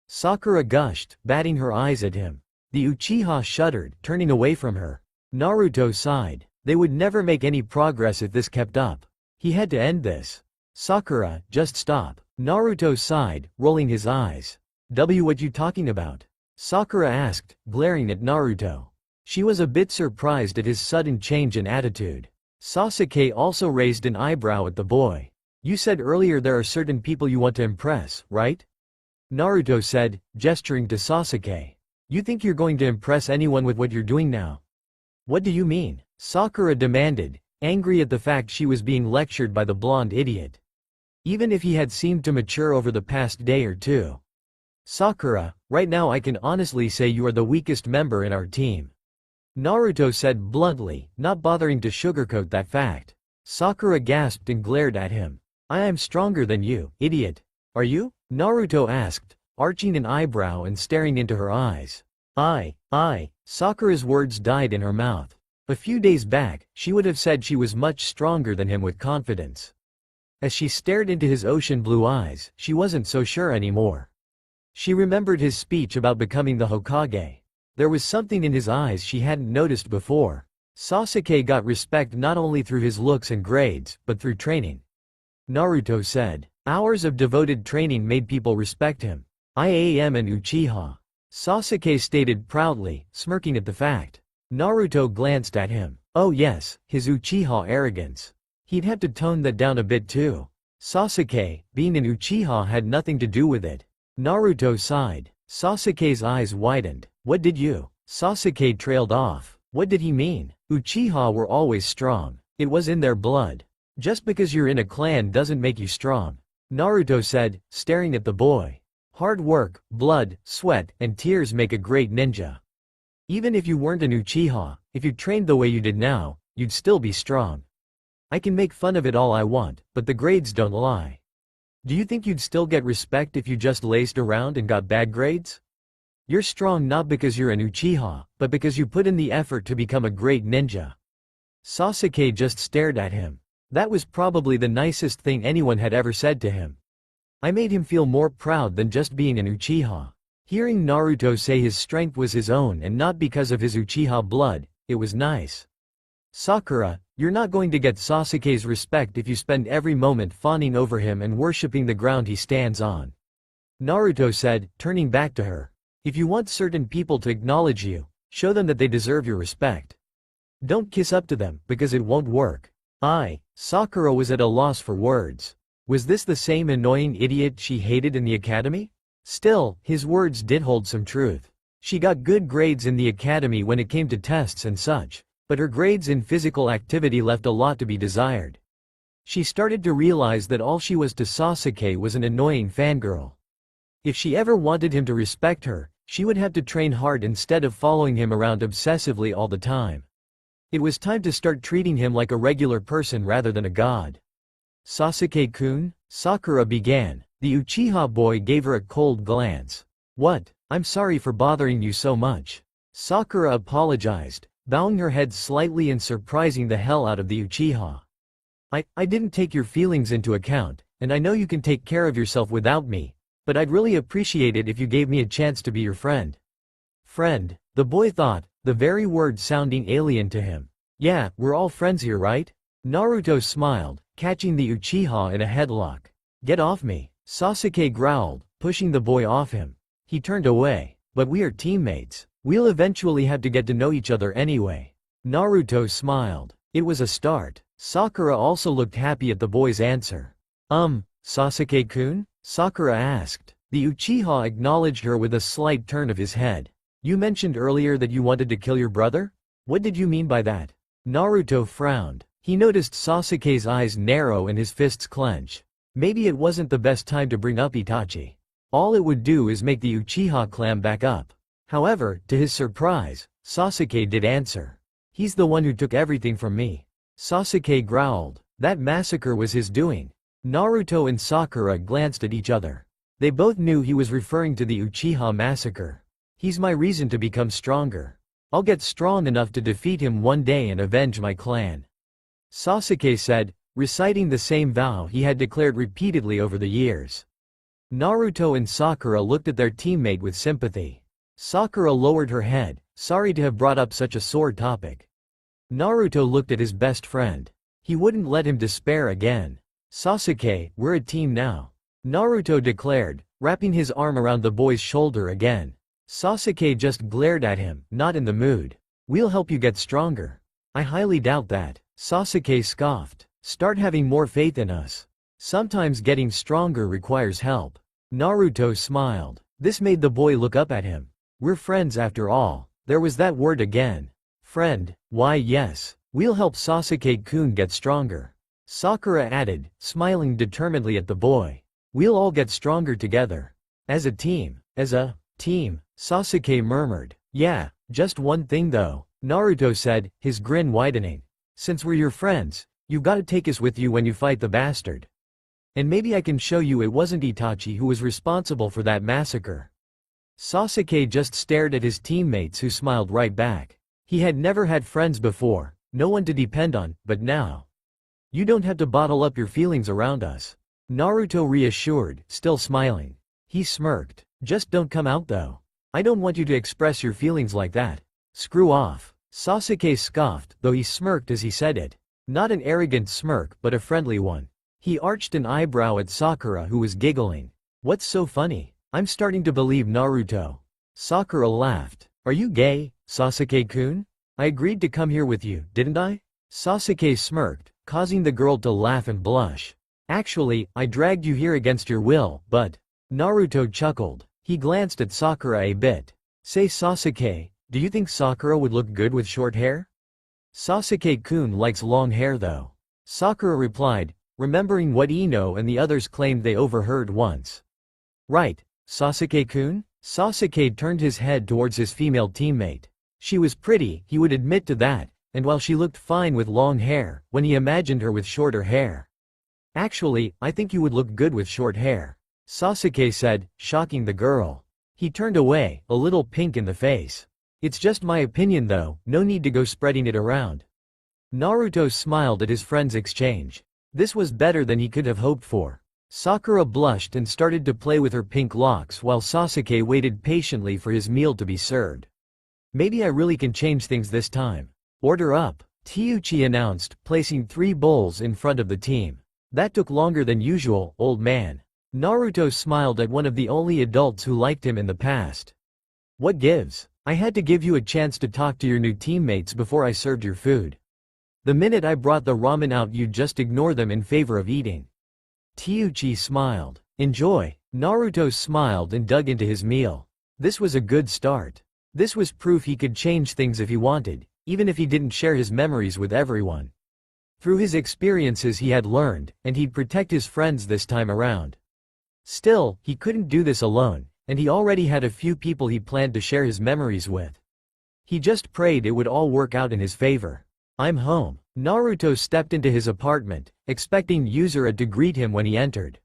Sakura gushed, batting her eyes at him. The Uchiha shuddered, turning away from her. Naruto sighed. They would never make any progress if this kept up. He had to end this. Sakura, just stop. Naruto sighed, rolling his eyes. What you talking about? Sakura asked, glaring at Naruto. She was a bit surprised at his sudden change in attitude. Sasuke also raised an eyebrow at the boy. You said earlier there are certain people you want to impress, right? Naruto said, gesturing to Sasuke. You think you're going to impress anyone with what you're doing now? What do you mean? Sakura demanded, angry at the fact she was being lectured by the blonde idiot. Even if he had seemed to mature over the past day or two. Sakura, right now I can honestly say you are the weakest member in our team. Naruto said bluntly, not bothering to sugarcoat that fact. Sakura gasped and glared at him. I am stronger than you, idiot. Are you? Naruto asked, arching an eyebrow and staring into her eyes. I. Sakura's words died in her mouth. A few days back, she would have said she was much stronger than him with confidence. As she stared into his ocean blue eyes, she wasn't so sure anymore. She remembered his speech about becoming the Hokage. There was something in his eyes she hadn't noticed before. Sasuke got respect not only through his looks and grades, but through training. Naruto said. Hours of devoted training made people respect him. I am an Uchiha. Sasuke stated proudly, smirking at the fact. Naruto glanced at him. Oh yes, his Uchiha arrogance. He'd have to tone that down a bit too. Sasuke, being an Uchiha had nothing to do with it. Naruto sighed. Sasuke's eyes widened. What did you? Sasuke trailed off. What did he mean? Uchiha were always strong. It was in their blood. Just because you're in a clan doesn't make you strong. Naruto said, staring at the boy. Hard work, blood, sweat, and tears make a great ninja. Even if you weren't an Uchiha, if you trained the way you did now, you'd still be strong. I can make fun of it all I want, but the grades don't lie. Do you think you'd still get respect if you just laced around and got bad grades? You're strong not because you're an Uchiha, but because you put in the effort to become a great ninja. Sasuke just stared at him. That was probably the nicest thing anyone had ever said to him. I made him feel more proud than just being an Uchiha. Hearing Naruto say his strength was his own and not because of his Uchiha blood, it was nice. Sakura, you're not going to get Sasuke's respect if you spend every moment fawning over him and worshipping the ground he stands on. Naruto said, turning back to her. If you want certain people to acknowledge you, show them that they deserve your respect. Don't kiss up to them, because it won't work. Sakura was at a loss for words. Was this the same annoying idiot she hated in the academy? Still, his words did hold some truth. She got good grades in the academy when it came to tests and such, but her grades in physical activity left a lot to be desired. She started to realize that all she was to Sasuke was an annoying fangirl. If she ever wanted him to respect her, she would have to train hard instead of following him around obsessively all the time. It was time to start treating him like a regular person rather than a god. Sasuke-kun? Sakura began. The Uchiha boy gave her a cold glance. What? I'm sorry for bothering you so much. Sakura apologized, bowing her head slightly and surprising the hell out of the Uchiha. I didn't take your feelings into account, and I know you can take care of yourself without me, but I'd really appreciate it if you gave me a chance to be your friend. Friend, the boy thought, the very word sounding alien to him. Yeah, we're all friends here, right? Naruto smiled, catching the Uchiha in a headlock. Get off me, Sasuke growled, pushing the boy off him. He turned away. But we are teammates. We'll eventually have to get to know each other anyway. Naruto smiled. It was a start. Sakura also looked happy at the boy's answer. Sasuke-kun? Sakura asked. The Uchiha acknowledged her with a slight turn of his head. You mentioned earlier that you wanted to kill your brother? What did you mean by that? Naruto frowned. He noticed Sasuke's eyes narrow and his fists clench. Maybe it wasn't the best time to bring up Itachi. All it would do is make the Uchiha clam back up. However, to his surprise, Sasuke did answer. He's the one who took everything from me. Sasuke growled. That massacre was his doing. Naruto and Sakura glanced at each other. They both knew he was referring to the Uchiha massacre. He's my reason to become stronger. I'll get strong enough to defeat him one day and avenge my clan. Sasuke said, reciting the same vow he had declared repeatedly over the years. Naruto and Sakura looked at their teammate with sympathy. Sakura lowered her head, sorry to have brought up such a sore topic. Naruto looked at his best friend. He wouldn't let him despair again. Sasuke, we're a team now. Naruto declared, wrapping his arm around the boy's shoulder again. Sasuke just glared at him, not in the mood. We'll help you get stronger. I highly doubt that. Sasuke scoffed. Start having more faith in us. Sometimes getting stronger requires help. Naruto smiled. This made the boy look up at him. We're friends after all. There was that word again. Friend, why yes. We'll help Sasuke-kun get stronger. Sakura added, smiling determinedly at the boy. We'll all get stronger together. As a team. As a team, Sasuke murmured. Yeah, just one thing though, Naruto said, his grin widening. Since we're your friends, you've gotta take us with you when you fight the bastard. And maybe I can show you it wasn't Itachi who was responsible for that massacre. Sasuke just stared at his teammates who smiled right back. He had never had friends before, no one to depend on, but now. You don't have to bottle up your feelings around us. Naruto reassured, still smiling. He smirked. Just don't come out though. I don't want you to express your feelings like that. Screw off. Sasuke scoffed, though he smirked as he said it. Not an arrogant smirk but a friendly one. He arched an eyebrow at Sakura who was giggling. What's so funny? I'm starting to believe Naruto. Sakura laughed. Are you gay, Sasuke-kun? I agreed to come here with you, didn't I? Sasuke smirked, causing the girl to laugh and blush. Actually, I dragged you here against your will, but… Naruto chuckled. He glanced at Sakura a bit. Say Sasuke, do you think Sakura would look good with short hair? Sasuke-kun likes long hair though. Sakura replied, remembering what Ino and the others claimed they overheard once. Right, Sasuke-kun? Sasuke turned his head towards his female teammate. She was pretty, he would admit to that, and while she looked fine with long hair, when he imagined her with shorter hair. Actually, I think you would look good with short hair, Sasuke said, shocking the girl. He turned away, a little pink in the face. It's just my opinion though, no need to go spreading it around. Naruto smiled at his friend's exchange. This was better than he could have hoped for. Sakura blushed and started to play with her pink locks while Sasuke waited patiently for his meal to be served. Maybe I really can change things this time. Order up, Teuchi announced, placing 3 bowls in front of the team. That took longer than usual, old man. Naruto smiled at one of the only adults who liked him in the past. What gives? I had to give you a chance to talk to your new teammates before I served your food. The minute I brought the ramen out you'd just ignore them in favor of eating. Teuchi smiled. Enjoy. Naruto smiled and dug into his meal. This was a good start. This was proof he could change things if he wanted, even if he didn't share his memories with everyone. Through his experiences he had learned, and he'd protect his friends this time around. Still, he couldn't do this alone, and he already had a few people he planned to share his memories with. He just prayed it would all work out in his favor. I'm home. Naruto stepped into his apartment, expecting Yuzura to greet him when he entered.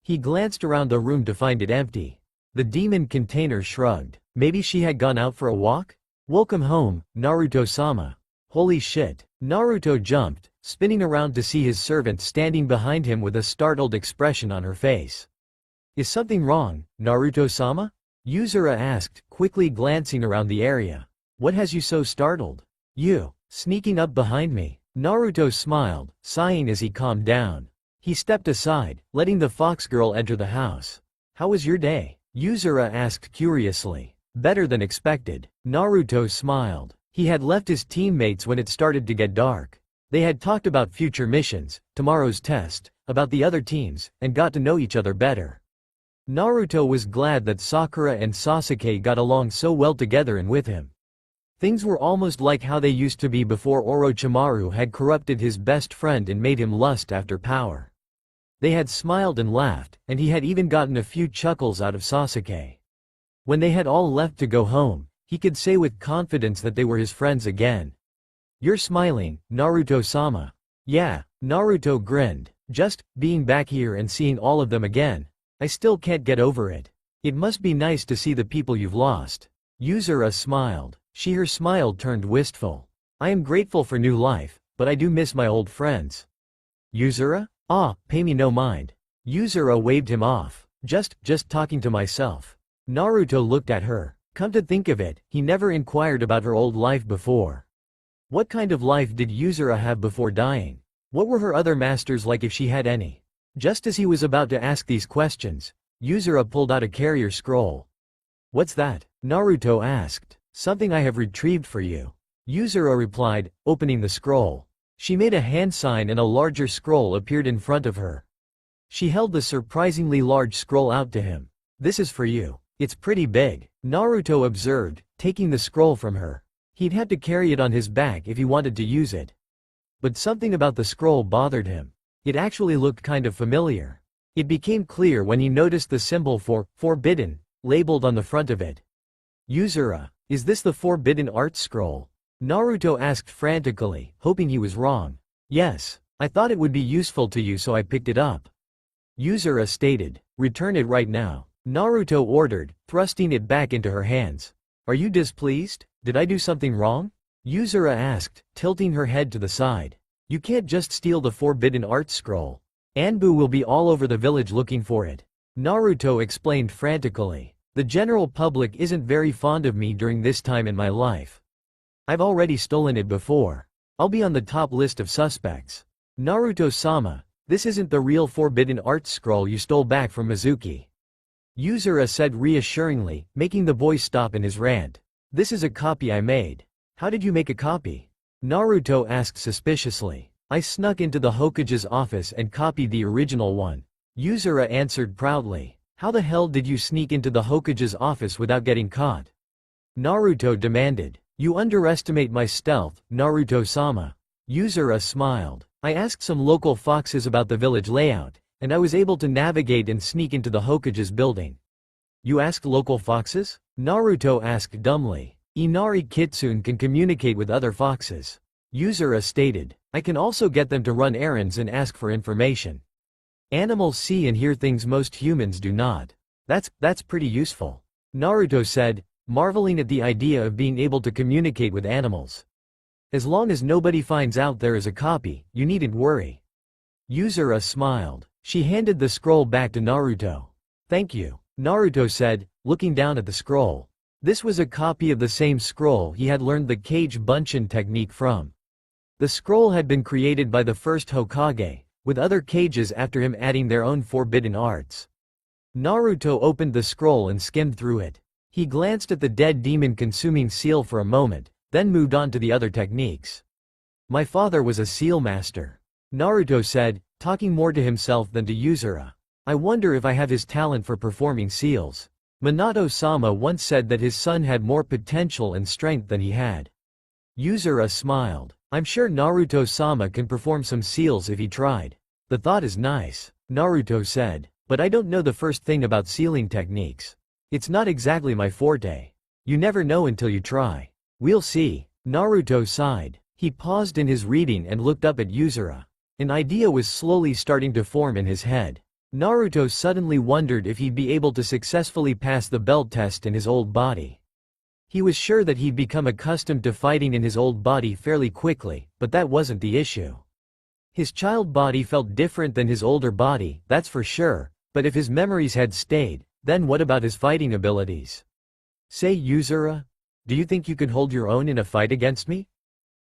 He glanced around the room to find it empty. The demon container shrugged. Maybe she had gone out for a walk? Welcome home, Naruto-sama. Holy shit. Naruto jumped, spinning around to see his servant standing behind him with a startled expression on her face. Is something wrong, Naruto-sama? Yuzura asked, quickly glancing around the area. What has you so startled? You, sneaking up behind me. Naruto smiled, sighing as he calmed down. He stepped aside, letting the fox girl enter the house. How was your day? Yuzura asked curiously. Better than expected. Naruto smiled. He had left his teammates when it started to get dark. They had talked about future missions, tomorrow's test, about the other teams, and got to know each other better. Naruto was glad that Sakura and Sasuke got along so well together and with him. Things were almost like how they used to be before Orochimaru had corrupted his best friend and made him lust after power. They had smiled and laughed, and he had even gotten a few chuckles out of Sasuke. When they had all left to go home, he could say with confidence that they were his friends again. You're smiling, Naruto-sama. Yeah, Naruto grinned. Just being back here and seeing all of them again. I still can't get over it. It must be nice to see the people you've lost. Yuzura smiled. Her smile turned wistful. I am grateful for new life, but I do miss my old friends. Yuzura? Ah, pay me no mind. Yuzura waved him off. Just talking to myself. Naruto looked at her. Come to think of it, he never inquired about her old life before. What kind of life did Yuzura have before dying? What were her other masters like if she had any? Just as he was about to ask these questions, Yuzura pulled out a carrier scroll. What's that? Naruto asked. Something I have retrieved for you. Yuzura replied, opening the scroll. She made a hand sign and a larger scroll appeared in front of her. She held the surprisingly large scroll out to him. This is for you. It's pretty big, Naruto observed, taking the scroll from her. He'd have to carry it on his back if he wanted to use it. But something about the scroll bothered him. It actually looked kind of familiar. It became clear when he noticed the symbol for forbidden labeled on the front of it. Yuzura, is this the forbidden art scroll? Naruto asked frantically, hoping he was wrong. Yes, I thought it would be useful to you so I picked it up. Yuzura stated, return it right now. Naruto ordered, thrusting it back into her hands. Are you displeased? Did I do something wrong? Yuzura asked, tilting her head to the side. You can't just steal the forbidden art scroll. Anbu will be all over the village looking for it. Naruto explained frantically. The general public isn't very fond of me during this time in my life. I've already stolen it before. I'll be on the top list of suspects. Naruto-sama, this isn't the real forbidden art scroll you stole back from Mizuki. Yuzura said reassuringly, making the boy stop in his rant. This is a copy I made. How did you make a copy? Naruto asked suspiciously. I snuck into the Hokage's office and copied the original one. Yuzura answered proudly. How the hell did you sneak into the Hokage's office without getting caught? Naruto demanded. You underestimate my stealth, Naruto-sama. Yuzura smiled. I asked some local foxes about the village layout, and I was able to navigate and sneak into the Hokage's building. You asked local foxes? Naruto asked dumbly. Inari Kitsune can communicate with other foxes. Yuzura stated. I can also get them to run errands and ask for information. Animals see and hear things most humans do not. That's pretty useful. Naruto said, marveling at the idea of being able to communicate with animals. As long as nobody finds out there is a copy, you needn't worry. Yuzura smiled. She handed the scroll back to Naruto. Thank you, Naruto said, looking down at the scroll. This was a copy of the same scroll he had learned the Kage Bunshin technique from. The scroll had been created by the first Hokage, with other Kages after him adding their own forbidden arts. Naruto opened the scroll and skimmed through it. He glanced at the dead demon-consuming seal for a moment, then moved on to the other techniques. My father was a seal master. Naruto said, talking more to himself than to Yuzura. I wonder if I have his talent for performing seals. Minato-sama once said that his son had more potential and strength than he had. Yuzura smiled. I'm sure Naruto-sama can perform some seals if he tried. The thought is nice, Naruto said, but I don't know the first thing about sealing techniques. It's not exactly my forte. You never know until you try. We'll see. Naruto sighed. He paused in his reading and looked up at Yuzura. An idea was slowly starting to form in his head. Naruto suddenly wondered if he'd be able to successfully pass the belt test in his old body. He was sure that he'd become accustomed to fighting in his old body fairly quickly, but that wasn't the issue. His child body felt different than his older body, that's for sure, but if his memories had stayed, then what about his fighting abilities? Say Yuzura, do you think you could hold your own in a fight against me?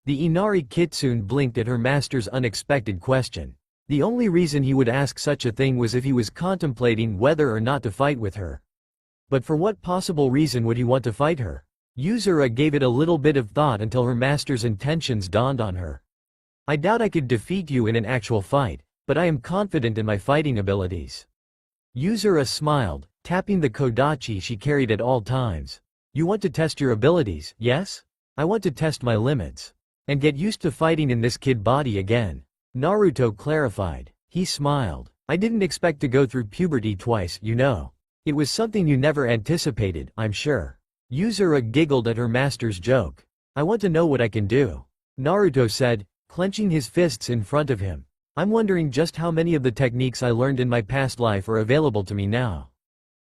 The Inari Kitsune blinked at her master's unexpected question. The only reason he would ask such a thing was if he was contemplating whether or not to fight with her. But for what possible reason would he want to fight her? Yuzura gave it a little bit of thought until her master's intentions dawned on her. I doubt I could defeat you in an actual fight, but I am confident in my fighting abilities. Yuzura smiled, tapping the kodachi she carried at all times. You want to test your abilities, yes? I want to test my limits. And get used to fighting in this kid body again. Naruto clarified. He smiled. I didn't expect to go through puberty twice, you know. It was something you never anticipated, I'm sure. Yuzura giggled at her master's joke. I want to know what I can do. Naruto said, clenching his fists in front of him. I'm wondering just how many of the techniques I learned in my past life are available to me now.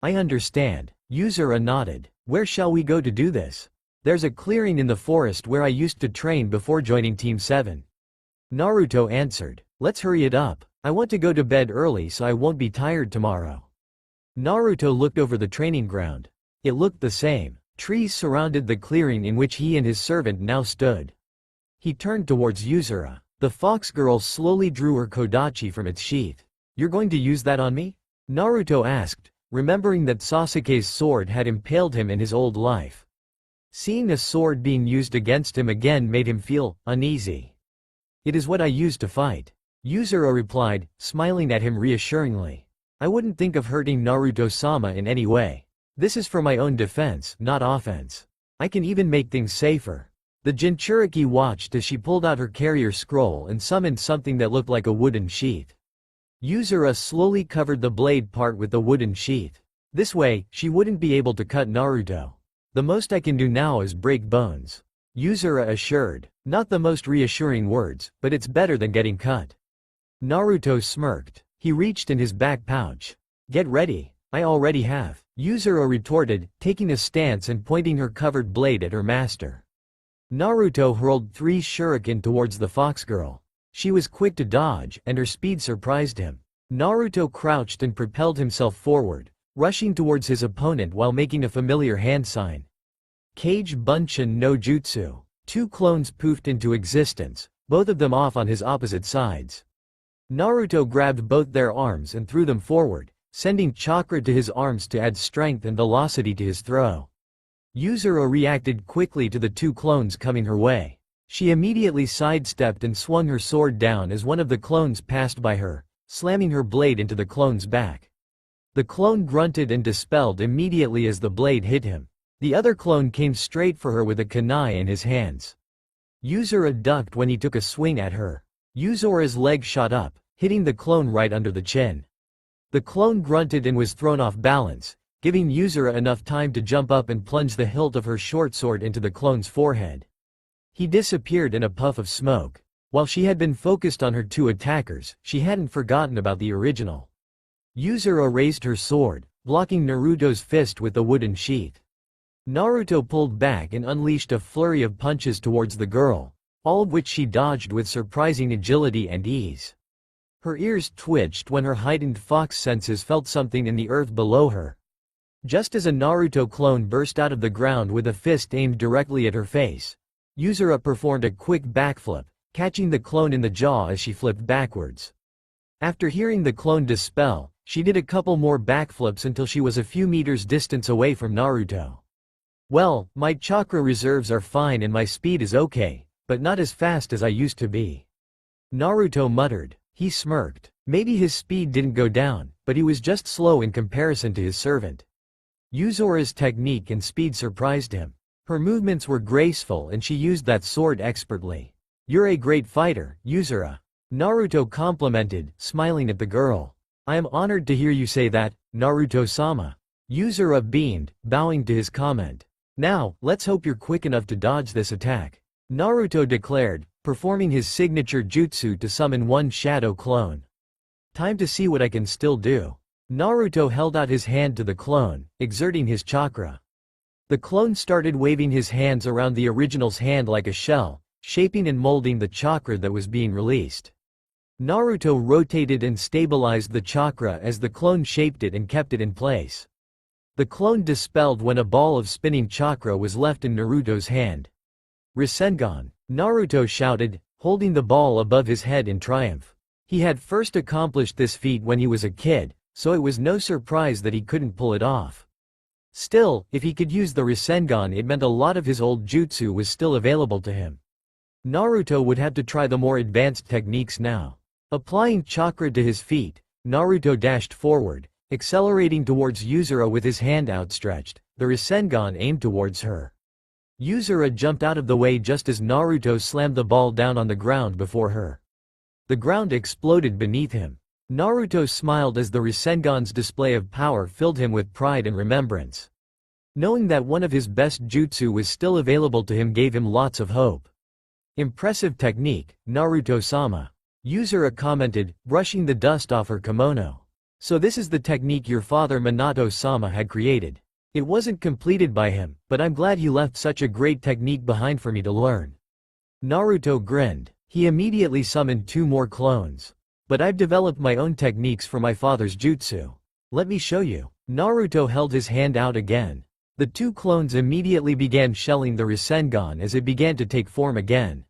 I understand. Yuzura nodded. Where shall we go to do this? There's a clearing in the forest where I used to train before joining Team 7. Naruto answered. Let's hurry it up. I want to go to bed early so I won't be tired tomorrow. Naruto looked over the training ground. It looked the same. Trees surrounded the clearing in which he and his servant now stood. He turned towards Yuzura. The fox girl slowly drew her kodachi from its sheath. You're going to use that on me? Naruto asked, remembering that Sasuke's sword had impaled him in his old life. Seeing a sword being used against him again made him feel uneasy. It is what I use to fight. Yuzura replied, smiling at him reassuringly. I wouldn't think of hurting Naruto-sama in any way. This is for my own defense, not offense. I can even make things safer. The Jinchuriki watched as she pulled out her carrier scroll and summoned something that looked like a wooden sheath. Yuzura slowly covered the blade part with the wooden sheath. This way, she wouldn't be able to cut Naruto. The most I can do now is break bones. Yuzura assured. Not the most reassuring words, but it's better than getting cut. Naruto smirked. He reached in his back pouch. Get ready. I already have. Yuzura retorted, taking a stance and pointing her covered blade at her master. Naruto hurled 3 shuriken towards the fox girl. She was quick to dodge, and her speed surprised him. Naruto crouched and propelled himself forward, rushing towards his opponent while making a familiar hand sign. Kage Bunshin no Jutsu. 2 clones poofed into existence, both of them off on his opposite sides. Naruto grabbed both their arms and threw them forward, sending chakra to his arms to add strength and velocity to his throw. Yuzura reacted quickly to the 2 clones coming her way. She immediately sidestepped and swung her sword down as one of the clones passed by her, slamming her blade into the clone's back. The clone grunted and dispelled immediately as the blade hit him. The other clone came straight for her with a kunai in his hands. Yuzura ducked when he took a swing at her. Yuzura's leg shot up, hitting the clone right under the chin. The clone grunted and was thrown off balance, giving Yuzura enough time to jump up and plunge the hilt of her short sword into the clone's forehead. He disappeared in a puff of smoke. While she had been focused on her 2 attackers, she hadn't forgotten about the original. Yuzura raised her sword, blocking Naruto's fist with the wooden sheath. Naruto pulled back and unleashed a flurry of punches towards the girl, all of which she dodged with surprising agility and ease. Her ears twitched when her heightened fox senses felt something in the earth below her. Just as a Naruto clone burst out of the ground with a fist aimed directly at her face, Yuzura performed a quick backflip, catching the clone in the jaw as she flipped backwards. After hearing the clone dispel, she did a couple more backflips until she was a few meters distance away from Naruto. Well, my chakra reserves are fine and my speed is okay, but not as fast as I used to be. Naruto muttered. He smirked. Maybe his speed didn't go down, but he was just slow in comparison to his servant. Yuzura's technique and speed surprised him. Her movements were graceful and she used that sword expertly. You're a great fighter, Yuzura. Naruto complimented, smiling at the girl. I am honored to hear you say that, Naruto-sama. Yuzura beamed, bowing to his comment. Now, let's hope you're quick enough to dodge this attack. Naruto declared, performing his signature jutsu to summon 1 shadow clone. Time to see what I can still do. Naruto held out his hand to the clone, exerting his chakra. The clone started waving his hands around the original's hand like a shell, shaping and molding the chakra that was being released. Naruto rotated and stabilized the chakra as the clone shaped it and kept it in place. The clone dispelled when a ball of spinning chakra was left in Naruto's hand. Rasengan, Naruto shouted, holding the ball above his head in triumph. He had first accomplished this feat when he was a kid, so it was no surprise that he couldn't pull it off. Still, if he could use the Rasengan, it meant a lot of his old jutsu was still available to him. Naruto would have to try the more advanced techniques now. Applying chakra to his feet, Naruto dashed forward, accelerating towards Yuzura with his hand outstretched, the Rasengan aimed towards her. Yuzura jumped out of the way just as Naruto slammed the ball down on the ground before her. The ground exploded beneath him. Naruto smiled as the Rasengan's display of power filled him with pride and remembrance. Knowing that one of his best jutsu was still available to him gave him lots of hope. Impressive technique, Naruto-sama. Yuzura commented, brushing the dust off her kimono. So this is the technique your father Minato-sama had created. It wasn't completed by him, but I'm glad he left such a great technique behind for me to learn. Naruto grinned. He immediately summoned 2 more clones. But I've developed my own techniques for my father's jutsu. Let me show you. Naruto held his hand out again. The 2 clones immediately began shelling the Rasengan as it began to take form again.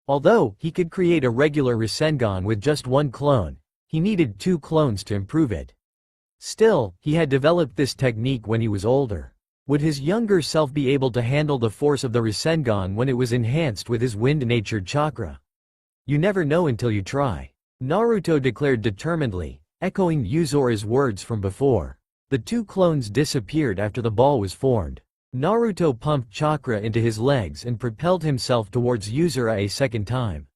Although he could create a regular Rasengan with just 1 clone, he needed 2 clones to improve it. Still, he had developed this technique when he was older. Would his younger self be able to handle the force of the Rasengan when it was enhanced with his wind-natured chakra? You never know until you try. Naruto declared determinedly, echoing Yuzura's words from before. The 2 clones disappeared after the ball was formed. Naruto pumped chakra into his legs and propelled himself towards Yuzura a second time.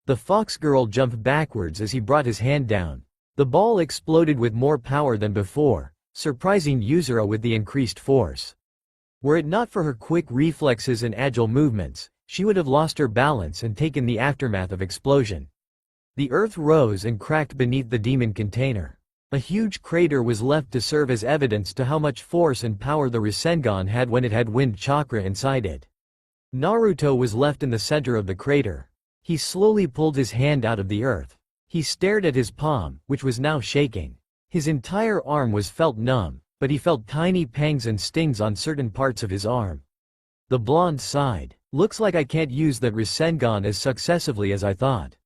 The fox girl jumped backwards as he brought his hand down. The ball exploded with more power than before, surprising Yuzuru with the increased force. Were it not for her quick reflexes and agile movements, she would have lost her balance and taken the aftermath of explosion. The earth rose and cracked beneath the demon container. A huge crater was left to serve as evidence to how much force and power the Rasengan had when it had wind chakra inside it. Naruto was left in the center of the crater. He slowly pulled his hand out of the earth. He stared at his palm, which was now shaking. His entire arm was felt numb, but he felt tiny pangs and stings on certain parts of his arm. The blonde sighed. Looks like I can't use that Rasengan as successively as I thought.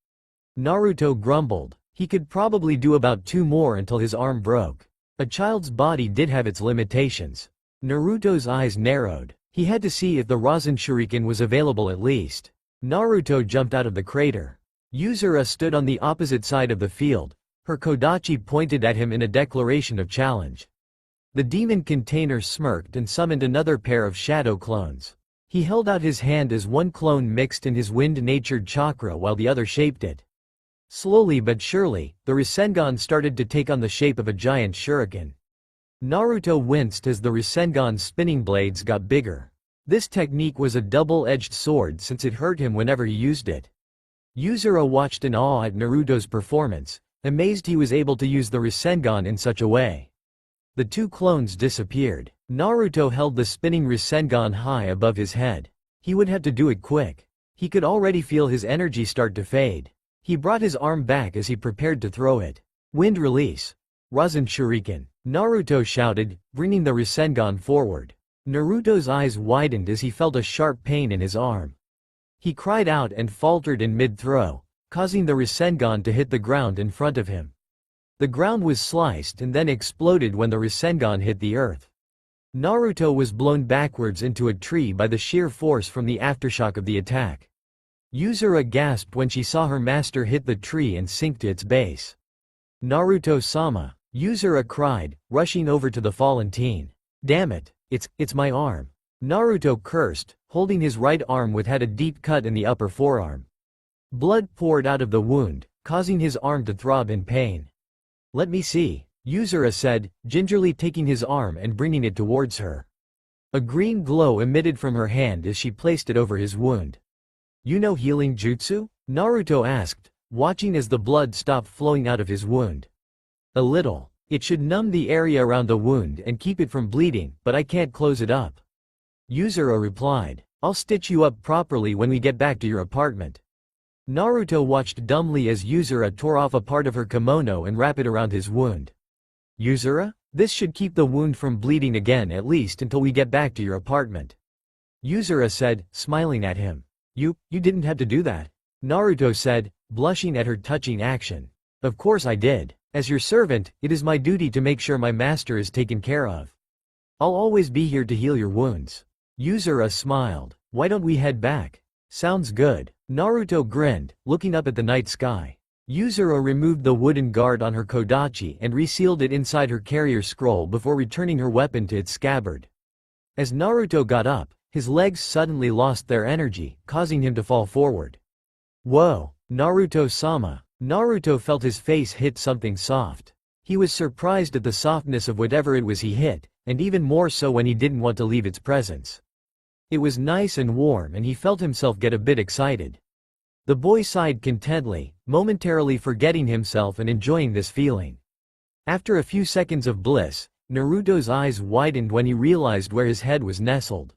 Naruto grumbled. He could probably do about 2 more until his arm broke. A child's body did have its limitations. Naruto's eyes narrowed. He had to see if the Rasen Shuriken was available at least. Naruto jumped out of the crater. Yuzuru stood on the opposite side of the field. Her Kodachi pointed at him in a declaration of challenge. The demon container smirked and summoned another pair of shadow clones. He held out his hand as one clone mixed in his wind-natured chakra while the other shaped it. Slowly but surely, the Rasengan started to take on the shape of a giant shuriken. Naruto winced as the Rasengan's spinning blades got bigger. This technique was a double-edged sword since it hurt him whenever he used it. Yuzuru watched in awe at Naruto's performance, amazed he was able to use the Rasengan in such a way. The 2 clones disappeared. Naruto held the spinning Rasengan high above his head. He would have to do it quick. He could already feel his energy start to fade. He brought his arm back as he prepared to throw it. Wind release. Rasen Shuriken. Naruto shouted, bringing the Rasengan forward. Naruto's eyes widened as he felt a sharp pain in his arm. He cried out and faltered in mid-throw, causing the Rasengan to hit the ground in front of him. The ground was sliced and then exploded when the Rasengan hit the earth. Naruto was blown backwards into a tree by the sheer force from the aftershock of the attack. Yuzuru gasped when she saw her master hit the tree and sink to its base. Naruto-sama, Yuzuru cried, rushing over to the fallen teen. Damn it, it's my arm. Naruto cursed, holding his right arm which had a deep cut in the upper forearm. Blood poured out of the wound, causing his arm to throb in pain. Let me see, Yuzuru said, gingerly taking his arm and bringing it towards her. A green glow emitted from her hand as she placed it over his wound. You know healing jutsu? Naruto asked, watching as the blood stopped flowing out of his wound. A little. It should numb the area around the wound and keep it from bleeding, but I can't close it up. Yuzuru replied. I'll stitch you up properly when we get back to your apartment. Naruto watched dumbly as Yuzuru tore off a part of her kimono and wrapped it around his wound. Yuzuru? This should keep the wound from bleeding again at least until we get back to your apartment. Yuzuru said, smiling at him. You didn't have to do that. Naruto said, blushing at her touching action. Of course I did. As your servant, it is my duty to make sure my master is taken care of. I'll always be here to heal your wounds. Yuzuru smiled. Why don't we head back? Sounds good. Naruto grinned, looking up at the night sky. Yuzuru removed the wooden guard on her Kodachi and resealed it inside her carrier scroll before returning her weapon to its scabbard. As Naruto got up, his legs suddenly lost their energy, causing him to fall forward. Whoa, Naruto-sama. Naruto felt his face hit something soft. He was surprised at the softness of whatever it was he hit, and even more so when he didn't want to leave its presence. It was nice and warm and he felt himself get a bit excited. The boy sighed contentedly, momentarily forgetting himself and enjoying this feeling. After a few seconds of bliss, Naruto's eyes widened when he realized where his head was nestled.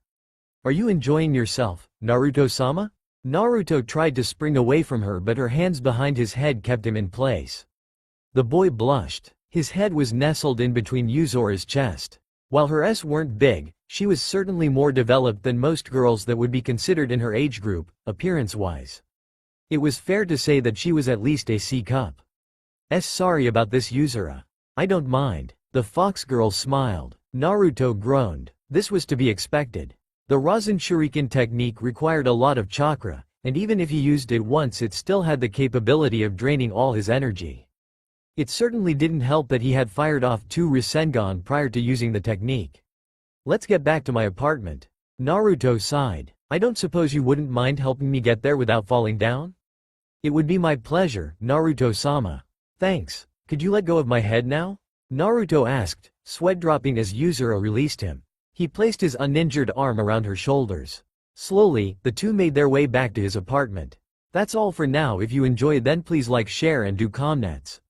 Are you enjoying yourself, Naruto-sama? Naruto tried to spring away from her but her hands behind his head kept him in place. The boy blushed. His head was nestled in between Yuzuru's chest. While her s weren't big, she was certainly more developed than most girls that would be considered in her age group, appearance-wise. It was fair to say that she was at least a C-cup. Sorry about this, Yuzuru. I don't mind. The fox girl smiled. Naruto groaned. This was to be expected. The Rasen Shuriken technique required a lot of chakra, and even if he used it once it still had the capability of draining all his energy. It certainly didn't help that he had fired off 2 Rasengan prior to using the technique. Let's get back to my apartment. Naruto sighed. I don't suppose you wouldn't mind helping me get there without falling down? It would be my pleasure, Naruto-sama. Thanks. Could you let go of my head now? Naruto asked, sweat dropping as Yuzuru released him. He placed his uninjured arm around her shoulders. Slowly, the two made their way back to his apartment. That's all for now. If you enjoyed, then please like, share and do comments.